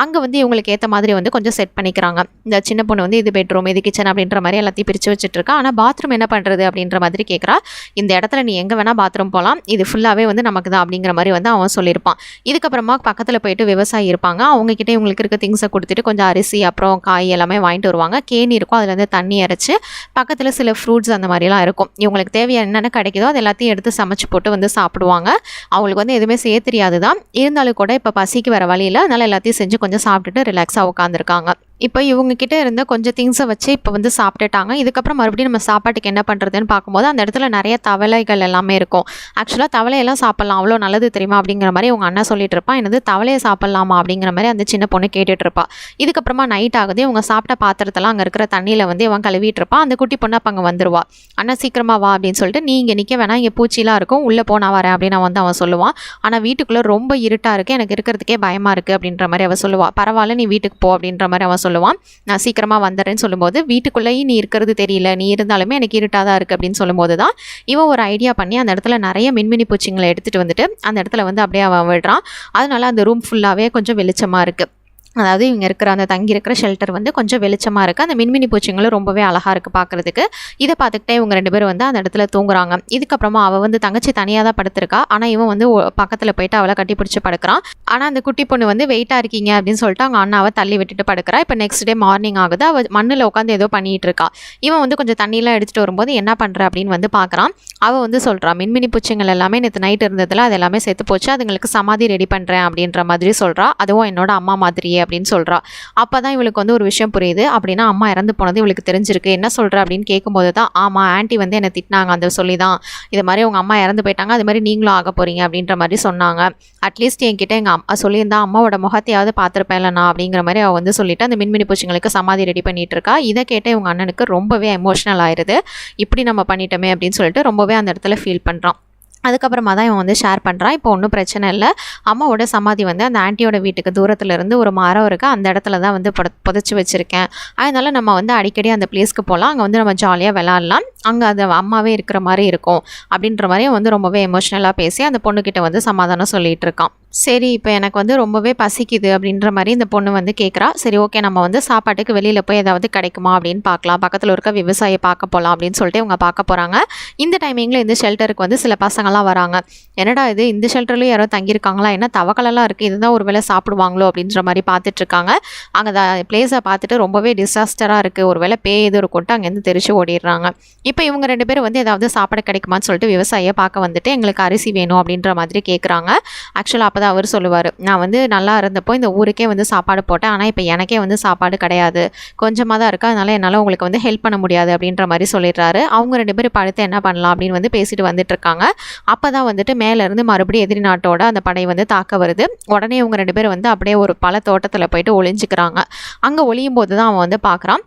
அங்கே வந்து இவங்களுக்கு ஏற்ற மாதிரி வந்து கொஞ்சம் செட் பண்ணிக்கிறாங்க. இந்த சின்ன பொண்ணு வந்து இது பெட்ரூம், இது கிச்சன் அப்படின்ற மாதிரி எல்லாத்தையும் பிரித்து வச்சுட்டு இருக்கா. ஆனால் பாத்ரூம் என்ன பண்ணுறது அப்படின்ற மாதிரி கேட்குறா. இந்த இடத்துல நீ எங்கே வேணால் பாத்ரூம் போகலாம், இது ஃபுல்லாகவே வந்து நமக்கு தான் அப்படிங்கிற மாதிரி வந்து அவன் சொல்லியிருப்பான். இதுக்கப்புறமா பக்கத்தில் போயிட்டு விவசாயி இருப்பாங்க, அவங்ககிட்ட இவங்களுக்கு இருக்க திங்ஸை கொடுத்துட்டு கொஞ்சம் அரிசி அப்புறம் காய் எல்லாமே வாங்கிட்டு வருவாங்க. கேணி இருக்கும், அதுலேருந்து தண்ணி இறைச்சி பக்கத்தில் சில ஃப்ரூட்ஸ் அந்த மாதிரிலாம் இருக்கும். இவங்களுக்கு தேவையான என்னென்ன கிடைக்குதோ அது எல்லாத்தையும் எடுத்து சமைச்சு போட்டு வந்து சாப்பிடுவாங்க. அவங்களுக்கு வந்து எதுவுமே செய்ய தெரியாது தான், இருந்தாலும் கூட இப்போ பசிக்கு வர வழியில் அதனால் எல்லாத்தையும் செஞ்சு கொஞ்சம் சாப்பிட்டுட்டு ரிலாக்ஸாக உட்காந்துருக்காங்க. இப்போ இவங்ககிட்ட இருந்த கொஞ்சம் திங்ஸை வச்சு இப்போ வந்து சாப்பிட்டுட்டாங்க. இதுக்கப்புறம் மறுபடியும் நம்ம சாப்பாட்டுக்கு என்ன பண்ணுறதுன்னு பார்க்கும்போது அந்த இடத்துல நிறைய தவளைகள் எல்லாமே இருக்கும். ஆக்சுவலாக தவளையெல்லாம் சாப்பிட்லாம், அவ்வளோ நல்லது தெரியுமா அப்படிங்கிற மாதிரி உங்கள் அண்ணா சொல்லிட்டு இருப்பான். என்னது தவளையை சாப்பிட்லாமா அப்படிங்கிற மாதிரி அந்த சின்ன பொண்ணு கேட்டுட்டு இருப்பா. இதுக்கப்புறமா நைட் ஆகுது, இவங்க சாப்பிட்ட பாத்திரத்தெல்லாம் அங்கே இருக்கிற தண்ணியில் வந்து இவன் கழுவிட்டு இருப்பான். அந்த குட்டி பொண்ணு அப்போ அங்கே வந்துருவா. அண்ணா சீக்கிரமாக வா அப்படின்னு சொல்லிட்டு, நீ இங்கே நிற்க வேணாம், இங்கே பூச்சிலாம் இருக்கும், உள்ளே போனா வரேன் அப்படின்னு வந்து அவன் சொல்லுவான். ஆனால் வீட்டுக்குள்ளே ரொம்ப இருட்டாக இருக்குது, எனக்கு இருக்கிறதுக்கே பயமாக இருக்குது அப்படின்ற மாதிரி அவன் சொல்லுவாள். பரவாயில்ல, நீ வீட்டுக்கு போ அப்படின்ற மாதிரி அவன் சொல்லுவான். நான் சீக்கிரமாக வந்துடுறேன்னு சொல்லும்போது, வீட்டுக்குள்ளேயும் நீ இருக்கிறது தெரியல, நீ இருந்தாலுமே எனக்கு இருட்டாக தான் இருக்குது அப்படின்னு சொல்லும்போது தான் இவன் ஒரு ஐடியா பண்ணி அந்த இடத்துல நிறைய மின்மினி பூச்சிங்களை எடுத்துகிட்டு வந்துட்டு அந்த இடத்துல வந்து அப்படியே அவன் விடுறான். அதனால அந்த ரூம் ஃபுல்லாகவே கொஞ்சம் வெளிச்சமாக இருக்குது. அதாவது இவங்க இருக்கிற அந்த தங்கி இருக்கிற ஷெல்டர் வந்து கொஞ்சம் வெளிச்சமாக இருக்குது. அந்த மின்மினி பூச்சிங்களும் ரொம்பவே அழகாக இருக்குது பார்க்குறதுக்கு. இதை பார்த்துக்கிட்டே இவங்க 2 பேரும் வந்து அந்த இடத்துல தூங்குறாங்க. இதுக்கப்புறமா அவள் வந்து தங்கச்சி தனியாக தான் படுத்திருக்கா. ஆனால் இவன் வந்து பக்கத்தில் போயிட்டு அவளை கட்டி பிடிச்சி படுக்கிறான். ஆனால் அந்த குட்டி பொண்ணு வந்து வெயிட்டாக இருக்கீங்க அப்படின்னு சொல்லிட்டு அவங்க அண்ணாவை தள்ளி விட்டுட்டு படுக்கிறா. இப்போ நெக்ஸ்ட் டே மார்னிங் ஆகுது, அவள் மண்ணில் உட்காந்து ஏதோ பண்ணிகிட்டு இருக்கா. இவன் வந்து கொஞ்சம் தண்ணியெலாம் எடுத்துகிட்டு வரும்போது என்ன பண்ணுற அப்படின்னு வந்து பார்க்குறான். அவள் வந்து சொல்கிறான், மின்மினி பூச்சிங்கள் எல்லாமே நேற்று நைட் இருந்ததில் அது எல்லாமே செத்து போச்சு, அதுங்களுக்கு சமாதி ரெடி பண்ணுறேன் அப்படின்ற மாதிரி சொல்கிறா. அதுவும் என்னோட அம்மா மாதிரியே அப்படின்னு சொல்கிறா. அப்போ தான் இவளுக்கு வந்து ஒரு விஷயம் புரியுது. அப்படின்னா அம்மா இறந்து போனது இவளுக்கு தெரிஞ்சிருக்கு. என்ன சொல்கிற அப்படின்னு கேட்கும்போது தான், ஆமாம் ஆண்டி வந்து என்னை திட்டினாங்க, அந்த சொல்லி தான் இது மாதிரி உங்கள் அம்மா இறந்து போயிட்டாங்க, அது மாதிரி நீங்களும் ஆக போகிறீங்க அப்படின்ற மாதிரி சொன்னாங்க. அட்லீஸ்ட் என்கிட்ட எங்கள் அம்மா சொல்லியிருந்தா அம்மாவோட முகத்தையாவது பார்த்துருப்பேன்ல நான் அப்படிங்கிற மாதிரி அவள் வந்து சொல்லிவிட்டு அந்த மின்மினி பூச்சிங்களுக்கு சமாதி ரெடி பண்ணிகிட்டு இருக்கா. இதை கேட்ட இவங்க அண்ணனுக்கு ரொம்பவே எமோஷனல் ஆயிடுது. இப்படி நம்ம பண்ணிட்டோமே அப்படின்னு சொல்லிட்டு ரொம்பவே அந்த இடத்துல ஃபீல் பண்ணுறான். அதுக்கப்புறமா தான் இவன் வந்து ஷேர் பண்ணுறான், இப்போ ஒன்றும் பிரச்சனை இல்லை, அம்மாவோட சமாதி வந்து அந்த ஆண்டியோட வீட்டுக்கு தூரத்தில் இருந்து ஒரு மரம் இருக்குது, அந்த இடத்துல தான் வந்து புதைச்சி வச்சுருக்கேன். அதனால் நம்ம வந்து அடிக்கடி அந்த பிளேஸ்க்கு போகலாம், அங்கே வந்து நம்ம ஜாலியாக விளாட்லாம், அங்கே அது அம்மாவே இருக்கிற மாதிரி இருக்கும் அப்படின்ற மாதிரி வந்து ரொம்பவே எமோஷ்னலாக பேசி அந்த பொண்ணுக்கிட்ட வந்து சமாதானம் சொல்லிகிட்டு இருக்கான். சரி இப்போ எனக்கு வந்து ரொம்பவே பசிக்குது அப்படின்ற மாதிரி இந்த பொண்ணு வந்து கேட்குறா. சரி ஓகே, நம்ம வந்து சாப்பாட்டுக்கு வெளியில் போய் ஏதாவது கிடைக்குமா அப்படின்னு பார்க்கலாம், பக்கத்தில் இருக்க விவசாயியை பார்க்க போகலாம் அப்படின்னு சொல்லிட்டு இவங்க பார்க்க போகிறாங்க. இந்த டைமிங்கில் இந்த ஷெல்டருக்கு வந்து சில பசங்கள்லாம் வராங்க. என்னடா இது, இந்த ஷெல்டர்லேயும் யாரோ தங்கியிருக்காங்களா, என்ன தவக்கலெல்லாம் இருக்குது, இதுதான் ஒரு வேளை சாப்பிடுவாங்களோ அப்படின்ற மாதிரி பார்த்துட்ருக்காங்க. அங்கே பிளேஸை பார்த்துட்டு ரொம்பவே டிசாஸ்டராக இருக்குது, ஒரு வேளை பேய் எதுவும் இருக்கும்ட்டு அங்கேருந்து தெரிச்சு ஓடிடுறாங்க. இப்போ இவங்க 2 பேரும் வந்து ஏதாவது சாப்பாடு கிடைக்குமான்னு சொல்லிட்டு விவசாயியை பார்க்க வந்துட்டு எங்களுக்கு அரிசி வேணும் அப்படின்ற மாதிரி கேட்குறாங்க. ஆக்சுவலாக அப்போ தான் அவர் சொல்லுவார், நான் வந்து நல்லா இருந்தப்போ இந்த ஊருக்கே வந்து சாப்பாடு போட்டேன், ஆனால் இப்போ எனக்கே வந்து சாப்பாடு கிடையாது, கொஞ்சமாக தான் இருக்குது, அதனால் என்னால் உங்களுக்கு வந்து ஹெல்ப் பண்ண முடியாது அப்படின்ற மாதிரி சொல்லிடுறாரு. அவங்க 2 பேரும் படுத்து என்ன பண்ணலாம் அப்படின்னு வந்து பேசிட்டு வந்துட்டு இருக்காங்க. அப்போ தான் வந்துட்டு மேலேருந்து மறுபடியும் எதிரி நாட்டோட அந்த படை வந்து தாக்க வருது. உடனே இவங்க 2 பேரும் வந்து அப்படியே ஒரு பல தோட்டத்தில் போயிட்டு ஒளிஞ்சிக்கிறாங்க. அங்கே ஒளியும் போது தான் அவன் வந்து பார்க்குறான்,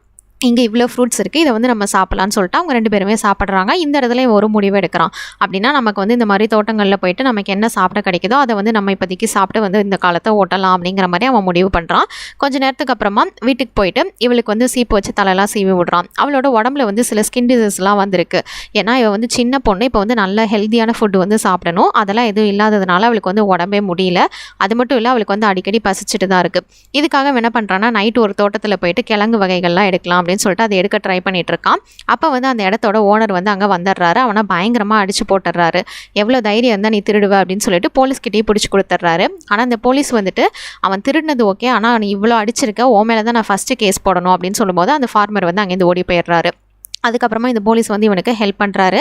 இங்கே இவ்வளோ ஃப்ரூட்ஸ் இருக்குது, இதை வந்து நம்ம சாப்பிட்லான்னு சொல்லிட்டு அவங்க 2 பேருமே சாப்பிட்றாங்க. இந்த இடத்துல ஒரு முடிவு எடுக்கிறான். அப்படின்னா நமக்கு வந்து இந்த மாதிரி தோட்டங்களில் போயிட்டு நமக்கு என்ன சாப்பிட கிடைக்குதோ அதை வந்து நம்ம இப்போதைக்கு சாப்பிட்டு வந்து இந்த காலத்தை ஓட்டலாம் அப்படிங்கிற மாதிரி அவன் முடிவு பண்ணுறான். கொஞ்ச நேரத்துக்கு அப்புறமா வீட்டுக்கு போயிட்டு இவளுக்கு வந்து சீப்பு வச்சு தலையெல்லாம் சீவி விடுறான். அவளோட உடம்புல வந்து சில ஸ்கின் டிசீஸ்லாம் வந்திருக்கு. ஏன்னா இவள் வந்து சின்ன பொண்ணு, இப்போ வந்து நல்ல ஹெல்த்தியான ஃபுட்டு வந்து சாப்பிடணும். அதெல்லாம் எதுவும் இல்லாததுனால அவளுக்கு வந்து உடம்பே முடியல. அது மட்டும் இல்லை, அவளுக்கு வந்து அடிக்கடி பசிச்சுட்டு தான் இருக்குது. இதுக்காக என்ன பண்ணுறான்னா நைட்டு ஒரு தோட்டத்தில் போயிட்டு கிழங்கு வகைகள்லாம் எடுக்கலாம் அப்படின்னு சொல்லிட்டு அதை எடுக்க ட்ரை பண்ணிட்டு இருக்கான். அப்போ வந்து அந்த இடத்தோட ஓனர் வந்து அங்கே வந்துடுறாரு. அவனை பயங்கரமாக அடிச்சு போட்டுடுறாரு. எவ்வளோ தைரியம் இருந்தால் நீ திருடுவ அப்படின்னு சொல்லிட்டு போலீஸ்கிட்டே பிடிச்சி கொடுத்துட்றாரு. ஆனால் அந்த போலீஸ் வந்துட்டு அவன் திருடினது ஓகே, ஆனால் நீ இவ்வளோ அடிச்சிருக்க, உன் மேலே தான் நான் ஃபஸ்ட்டு கேஸ் போடணும் அப்படின்னு சொல்லும்போது அந்த ஃபார்மர் வந்து அங்கேருந்து ஓடி போயிடுறாரு. அதுக்கப்புறமா இந்த போலீஸ் வந்து இவனுக்கு ஹெல்ப் பண்ணுறாரு.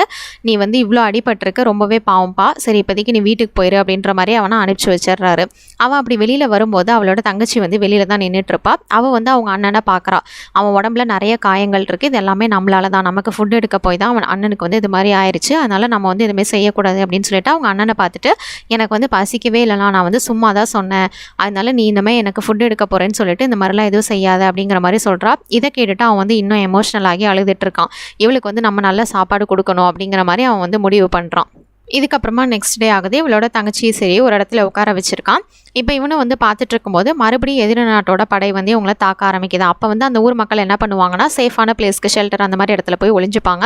நீ வந்து இவ்வளோ அடிபட்டிருக்க, ரொம்பவே பாவம்பா, சரி இப்போதைக்கு நீ வீட்டுக்கு போயிரு அப்படின்ற மாதிரி அவனை அனுப்பிச்சி வச்சிடுறாரு. அவன் அப்படி வெளியில் வரும்போது அவளோட தங்கச்சி வந்து வெளியில் தான் நின்றுட்டுருப்பா. அவள் வந்து அவங்க அண்ணனை பார்க்குறா. அவன் உடம்புல நிறைய காயங்கள் இருக்குது, இது எல்லாமே நம்மளால தான், நமக்கு ஃபுட் எடுக்க போய் தான் அவன் அண்ணனுக்கு வந்து இது மாதிரி ஆயிடுச்சு, அதனால் நம்ம வந்து இதுமாதிரி செய்யக்கூடாது அப்படின்னு சொல்லிட்டு அவங்க அண்ணனை பார்த்துட்டு எனக்கு வந்து பசிக்கவே இல்லைனா, நான் வந்து சும்மா தான் சொன்னேன், அதனால நீ இந்தமாதிரி எனக்கு ஃபுட் எடுக்க போகிறேன்னு சொல்லிட்டு இந்த மாதிரிலாம் எதுவும் செய்யாத அப்படிங்கிற மாதிரி சொல்கிறா. இதை கேட்டுட்டு அவன் வந்து இன்னும் எமோஷ்னல் ஆகி அழுதுட்டு இருக்கான். இவளுக்கு வந்து நம்ம நல்ல சாப்பாடு கொடுக்கணும் அப்படிங்கிற மாதிரி அவன் வந்து முடிவு பண்ணுறான். இதுக்கப்புறமா நெக்ஸ்ட் டே ஆகுது. இவளோட தங்கச்சியை சரி ஒரு இடத்துல உட்கார வச்சிருக்கான். இப்போ இவனும் வந்து பார்த்துட்டு இருக்கும்போது மறுபடியும் எதிரி நாட்டோட படை வந்து இவங்களை தாக்க ஆரம்பிக்குது. அப்போ வந்து அந்த ஊர் மக்கள் என்ன பண்ணுவாங்கன்னா சேஃபான பிளேஸ்க்கு, ஷெல்டர் அந்த மாதிரி இடத்துல போய் ஒளிஞ்சுப்பாங்க.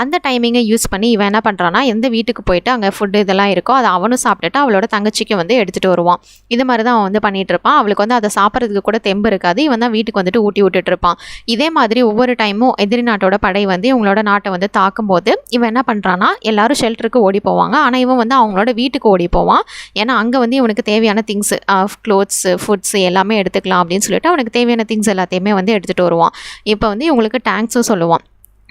அந்த டைமிங்கை யூஸ் பண்ணி இவன் என்ன பண்ணுறான்னா எந்த வீட்டுக்கு போயிட்டு அங்கே ஃபுட்டு இதெல்லாம் இருக்கோ அதை அவனும் சாப்பிட்டுட்டு அவளோட தங்கச்சிக்கு வந்து எடுத்துகிட்டு வருவான். இது மாதிரி தான் அவன் வந்து பண்ணிட்டு இருப்பான். அவளுக்கு வந்து அதை சாப்பிட்றதுக்கு கூட தெம்பு இருக்காது. இவன் தான் வீட்டுக்கு வந்துட்டு ஊட்டி விட்டுட்டு இருப்பான். இதே மாதிரி ஒவ்வொரு டைமும் எதிரி நாட்டோட படை வந்து இவங்களோட நாட்டை வந்து தாக்கும்போது இவன் என்ன பண்ணுறான்னா எல்லாரும் ஷெல்டருக்கு ஓடி போவாங்க. ஆனால் இவன் வந்து அவங்களோட வீட்டுக்கு ஓடி போவான். ஏன்னா அங்கே வந்து இவனுக்கு தேவையான திங்ஸ், க்ளோத்ஸு, ஃபுட்ஸு எல்லாமே எடுத்துக்கலாம் அப்படின்னு சொல்லிட்டு அவனுக்கு தேவையான திங்ஸ் எல்லாத்தையுமே வந்து எடுத்துகிட்டு வருவான். இப்போ வந்து இவங்களுக்கு தேங்க்ஸும் சொல்லுவான்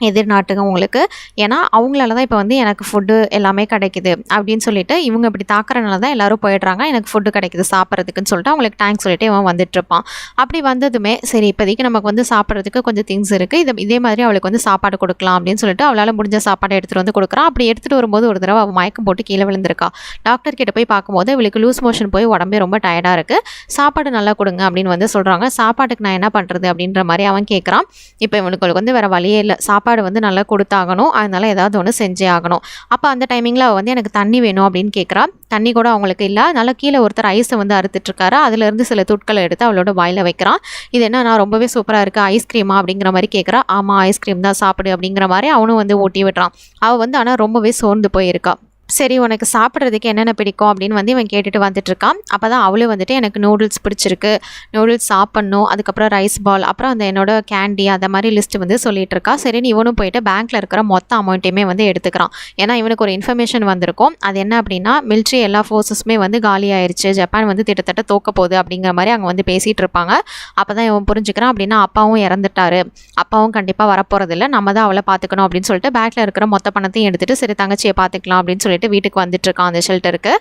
எதிர்நாட்டுக்கு. ஏன்னா அவங்களால தான் இப்போ வந்து எனக்கு ஃபுட்டு எல்லாமே கிடைக்குது அப்படின்னு சொல்லிட்டு இவங்க இப்படி தாக்குறதுனால தான் எல்லோரும் போயிடுறாங்க, எனக்கு ஃபுட்டு கிடைக்குது சாப்பிட்றதுக்குன்னு சொல்லிட்டு அவங்களுக்கு தேங்க்ஸ் சொல்லிட்டு இவன் வந்துட்டுருப்பான். அப்படி வந்ததுமே சரி இப்போதைக்கு நமக்கு வந்து சாப்பிட்றதுக்கு கொஞ்சம் திங்ஸ் இருக்குது, இதே மாதிரி அவளுக்கு வந்து சாப்பாடு கொடுக்கலாம் அப்படின்னு சொல்லிட்டு அவளால் முடிஞ்ச சாப்பாடை எடுத்துகிட்டு வந்து கொடுக்குறான். அப்படி எடுத்துகிட்டு வரும்போது ஒரு தடவை அவள் மயக்கம் போட்டு கீழே விழுந்திருக்கா. டாக்டர் கிட்ட போய் பார்க்கும்போது இவளுக்கு லூஸ் மோஷன் போய் உடம்பே ரொம்ப டயர்டாக இருக்குது, சாப்பாடு நல்லா கொடுங்க அப்படின்னு வந்து சொல்கிறாங்க. சாப்பாட்டுக்கு நான் என்ன பண்ணுறது அப்படின்ற மாதிரி அவன் கேட்குறான். இப்போ இவனுக்கு வந்து வேறு வழியே இல்லை, சாப்பாடு வந்து நல்லா கொடுத்தாகணும், அதனால ஏதாவது ஒன்று செஞ்சே ஆகணும். அப்போ அந்த டைமிங்கில் அவள் வந்து எனக்கு தண்ணி வேணும் அப்படின்னு கேட்குறா. தண்ணி கூட அவங்களுக்கு இல்லை, அதனால கீழே ஒருத்தர் ஐஸை வந்து அறுத்துட்ருக்காரு. அதுலேருந்து சில துட்களை எடுத்து அவளோட வாயில் வைக்கிறான். இது என்ன நான் ரொம்பவே சூப்பராக இருக்குது, ஐஸ்கிரீமா அப்படிங்கிற மாதிரி கேட்குறா. ஆமாம் ஐஸ்கிரீம் தான், சாப்பிடு அப்படிங்கிற மாதிரி அவனும் வந்து ஊட்டி விடுறான். அவள் வந்து ஆனால் ரொம்பவே சோர்ந்து போயிருக்கா. சரி உனக்கு சாப்பிட்றதுக்கு என்னென்ன பிடிக்கும் அப்படின்னு வந்து இவன் கேட்டுட்டு வந்துட்டுருக்கான். அப்போ தான் அவளும் வந்துட்டு எனக்கு நூடுல்ஸ் பிடிச்சிருக்கு, நூடுல்ஸ் சாப்பிட்ணும், அதுக்கப்புறம் ரைஸ் பால், அப்புறம் அந்த என்னோட கேண்டி அந்த மாதிரி லிஸ்ட்டு வந்து சொல்லிகிட்டு இருக்கா. சரின்னு இவனும் போயிட்டு பேங்க்கில் இருக்கிற மொத்த அமௌண்ட்டையுமே வந்து எடுத்துக்கிறான். ஏன்னா இவனுக்கு ஒரு இன்ஃபர்மேஷன் வந்திருக்கும். அது என்ன அப்படின்னா மிலிட்ரி எல்லா ஃபோர்ஸஸுமே வந்து காலி ஆயிடுச்சு, ஜப்பான் வந்து திட்டத்தட்ட தோக்க போகுது அப்படிங்கிற மாதிரி அங்கே வந்து பேசிகிட்டு இருப்பாங்க. அப்போ தான் இவன் புரிஞ்சுக்கிறான். அப்படின்னா அப்பாவும் இறந்துட்டாரு, அப்பாவும் கண்டிப்பாக வரப்போகிறதில்ல, நம்ம தான் அவளை பார்த்துக்கணும் அப்படின்னு சொல்லிட்டு பேங்க்கில் இருக்கிற மொத்த பணத்தையும் எடுத்துகிட்டு சரி தங்கச்சியை பார்த்துக்கலாம் அப்படின்னு சொல்லிட்டு வீட்டுக்கு வந்துட்டு இருக்கான் அந்த ஷெல்டருக்கு.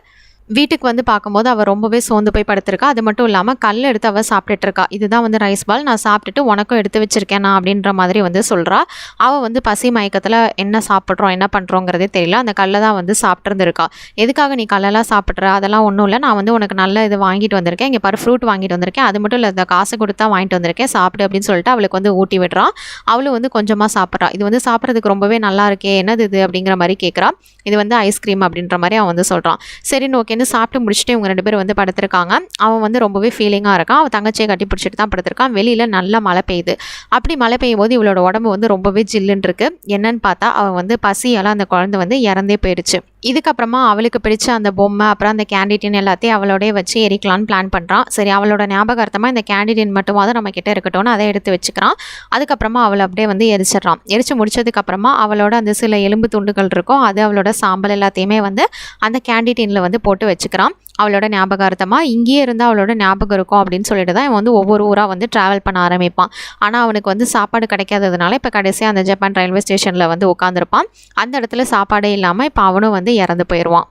வீட்டுக்கு வந்து பார்க்கும்போது அவள் ரொம்பவே சோர்ந்து போய் படுத்திருக்கா. அது மட்டும் இல்லாமல் கல் எடுத்து அவள் சாப்பிட்டுட்டு இருக்கா. இதுதான் வந்து ரைஸ் பால், நான் சாப்பிட்டுட்டு உனக்கும் எடுத்து வச்சிருக்கேன் நான் அப்படின்ற மாதிரி வந்து சொல்கிறா. அவள் வந்து பசி மயக்கத்தில் என்ன சாப்பிட்றோம் என்ன பண்ணுறோங்கிறதே தெரியல, அந்த கல்லை தான் வந்து சாப்பிட்ருந்துருக்கா. எதுக்காக நீ கல்லெல்லாம் சாப்பிட்ற, அதெல்லாம் ஒன்றும் இல்லை, நான் வந்து உனக்கு நல்ல இது வாங்கிட்டு வந்திருக்கேன், இங்கே பாரு ஃப்ரூட் வாங்கிட்டு வந்திருக்கேன், அது மட்டும் இல்லை இந்த காசு கொடுத்தா வாங்கிட்டு வந்திருக்கேன், சாப்பிடு அப்படின்னு சொல்லிட்டு அவளுக்கு வந்து ஊட்டி விடுறான். அவளும் வந்து கொஞ்சமாக சாப்பிட்றா. இது வந்து சாப்பிட்றதுக்கு ரொம்பவே நல்லா இருக்கே, என்னது இது அப்படிங்கிற மாதிரி கேட்குறா. இது வந்து ஐஸ்கிரீம் அப்படின்ற மாதிரி அவன் வந்து சொல்கிறான். சரின்னு ஓகேன்னு சாப்பிட்டு முடிச்சுட்டு இவங்க 2 பேரும் வந்து படுத்திருக்காங்க. அவன் வந்து ரொம்பவே ஃபீலிங்காக இருக்கான். அவன் தங்கச்சியை கட்டி பிடிச்சிட்டு தான் படுத்திருக்கான். வெளியில் நல்லா மழை பெய்யுது. அப்படி மழை பெய்யும் போது இவளோட உடம்பு வந்து ரொம்பவே ஜில்லுன்னு இருக்கு. என்னன்னு பார்த்தா அவன் வந்து பசியால் அந்த குழந்தை வந்து இறந்தே போயிடுச்சு. இதுக்கப்புறமா அவளுக்கு பிடிச்ச அந்த பொம்மை அப்புறம் அந்த கேண்டிடின் எல்லாத்தையும் அவளோடய வச்சு எரிக்கலான்னு பிளான் பண்ணுறான். சரி அவளோட ஞாபகார்த்தமாக இந்த கேண்டிடின் மட்டுமாவது நம்ம கிட்ட இருக்கட்டும்னு அதை எடுத்து வச்சுக்கிறான். அதுக்கப்புறமா அவளை அப்படியே வந்து எரிச்சிடறான். எரிச்சு முடிச்சதுக்கப்புறமா அவளோட அந்த சில எலும்பு துண்டுகள் இருக்கும், அது அவளோட சாம்பல் எல்லாத்தையுமே வந்து அந்த கேண்டிடினில் வந்து போட்டு வச்சுக்கிறான். அவளோட ஞாபகார்த்தமாக இங்கேயே இருந்தால் அவளோட ஞாபகம் இருக்கும் அப்படின்னு சொல்லிட்டு தான் இவன் வந்து ஒவ்வொரு ஊராக வந்து ட்ராவல் பண்ண ஆரம்பிப்பான். ஆனால் அவனுக்கு வந்து சாப்பாடு கிடைக்காததுனால இப்போ கடைசியாக அந்த ஜப்பான் ரயில்வே ஸ்டேஷனில் வந்து உட்காந்துருப்பான். அந்த இடத்துல சாப்பாடே இல்லாமல் இப்போ அவனும் வந்து இறந்து போயிடுவான்.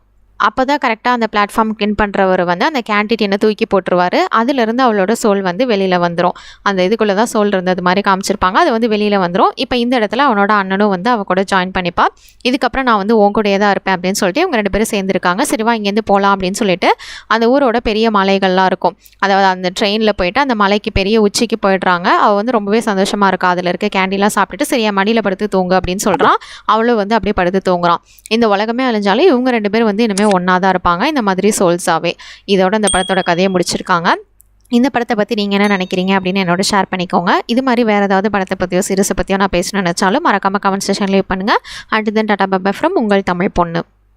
அப்போ தான் கரெக்டாக அந்த பிளாட்ஃபார்ம் கிளீன் பண்ணுறவர் வந்து அந்த கேண்டிடேனை தூக்கி போட்டுருவார். அதுலேருந்து அவளோட சோல் வந்து வெளியில் வந்துடும். அந்த இதுக்குள்ளே தான் சோல் இருந்தது மாதிரி காமிச்சிருப்பாங்க. அது வந்து வெளியில் வந்துடும். இப்போ இந்த இடத்துல அவனோட அண்ணனும் வந்து அவ கூட ஜாயின் பண்ணிப்பா. இதுக்கப்புறம் நான் வந்து உன் கூடயே தான் இருப்பேன் அப்படின்னு சொல்லிட்டு இவங்க 2 பேரும் சேர்ந்துருக்காங்க. சரிவா இங்கேருந்து போகலாம் அப்படின்னு சொல்லிட்டு அந்த ஊரோட பெரிய மலைகள்லாம் இருக்கும். அதாவது அந்த ட்ரெயினில் போயிட்டு அந்த மலைக்கு பெரிய உச்சிக்கு போயிடுறாங்க. அவள் வந்து ரொம்பவே சந்தோஷமாக இருக்கா. அதில் இருக்க கேண்டிலாம் சாப்பிட்டுட்டு சரியா மடியில் படுத்து தூங்கு அப்படின்னு சொல்கிறான். அவளும் வந்து அப்படியே படுத்து தூங்குறான். இந்த உலகமே அழிஞ்சாலும் இவங்க 2 பேரும் வந்து இனிமேல் ஒன்றா தான் இருப்பாங்க, இந்த மாதிரி சோல்ஸாகவே. இதோட இந்த படத்தோட கதையை முடிச்சிருக்காங்க. இந்த படத்தை பற்றி நீங்கள் என்ன நினைக்கிறீங்க அப்படின்னு என்னோட ஷேர் பண்ணிக்கோங்க. இது மாதிரி வேறு ஏதாவது படத்தை பற்றியோ சீரிஸை பற்றியோ நான் பேசணும்னு நினச்சாலும் மறக்காமல் கமெண்ட் செக்ஷன் லீவ் பண்ணுங்கள். And then tata bye from உங்கள் தமிழ் பொண்ணு.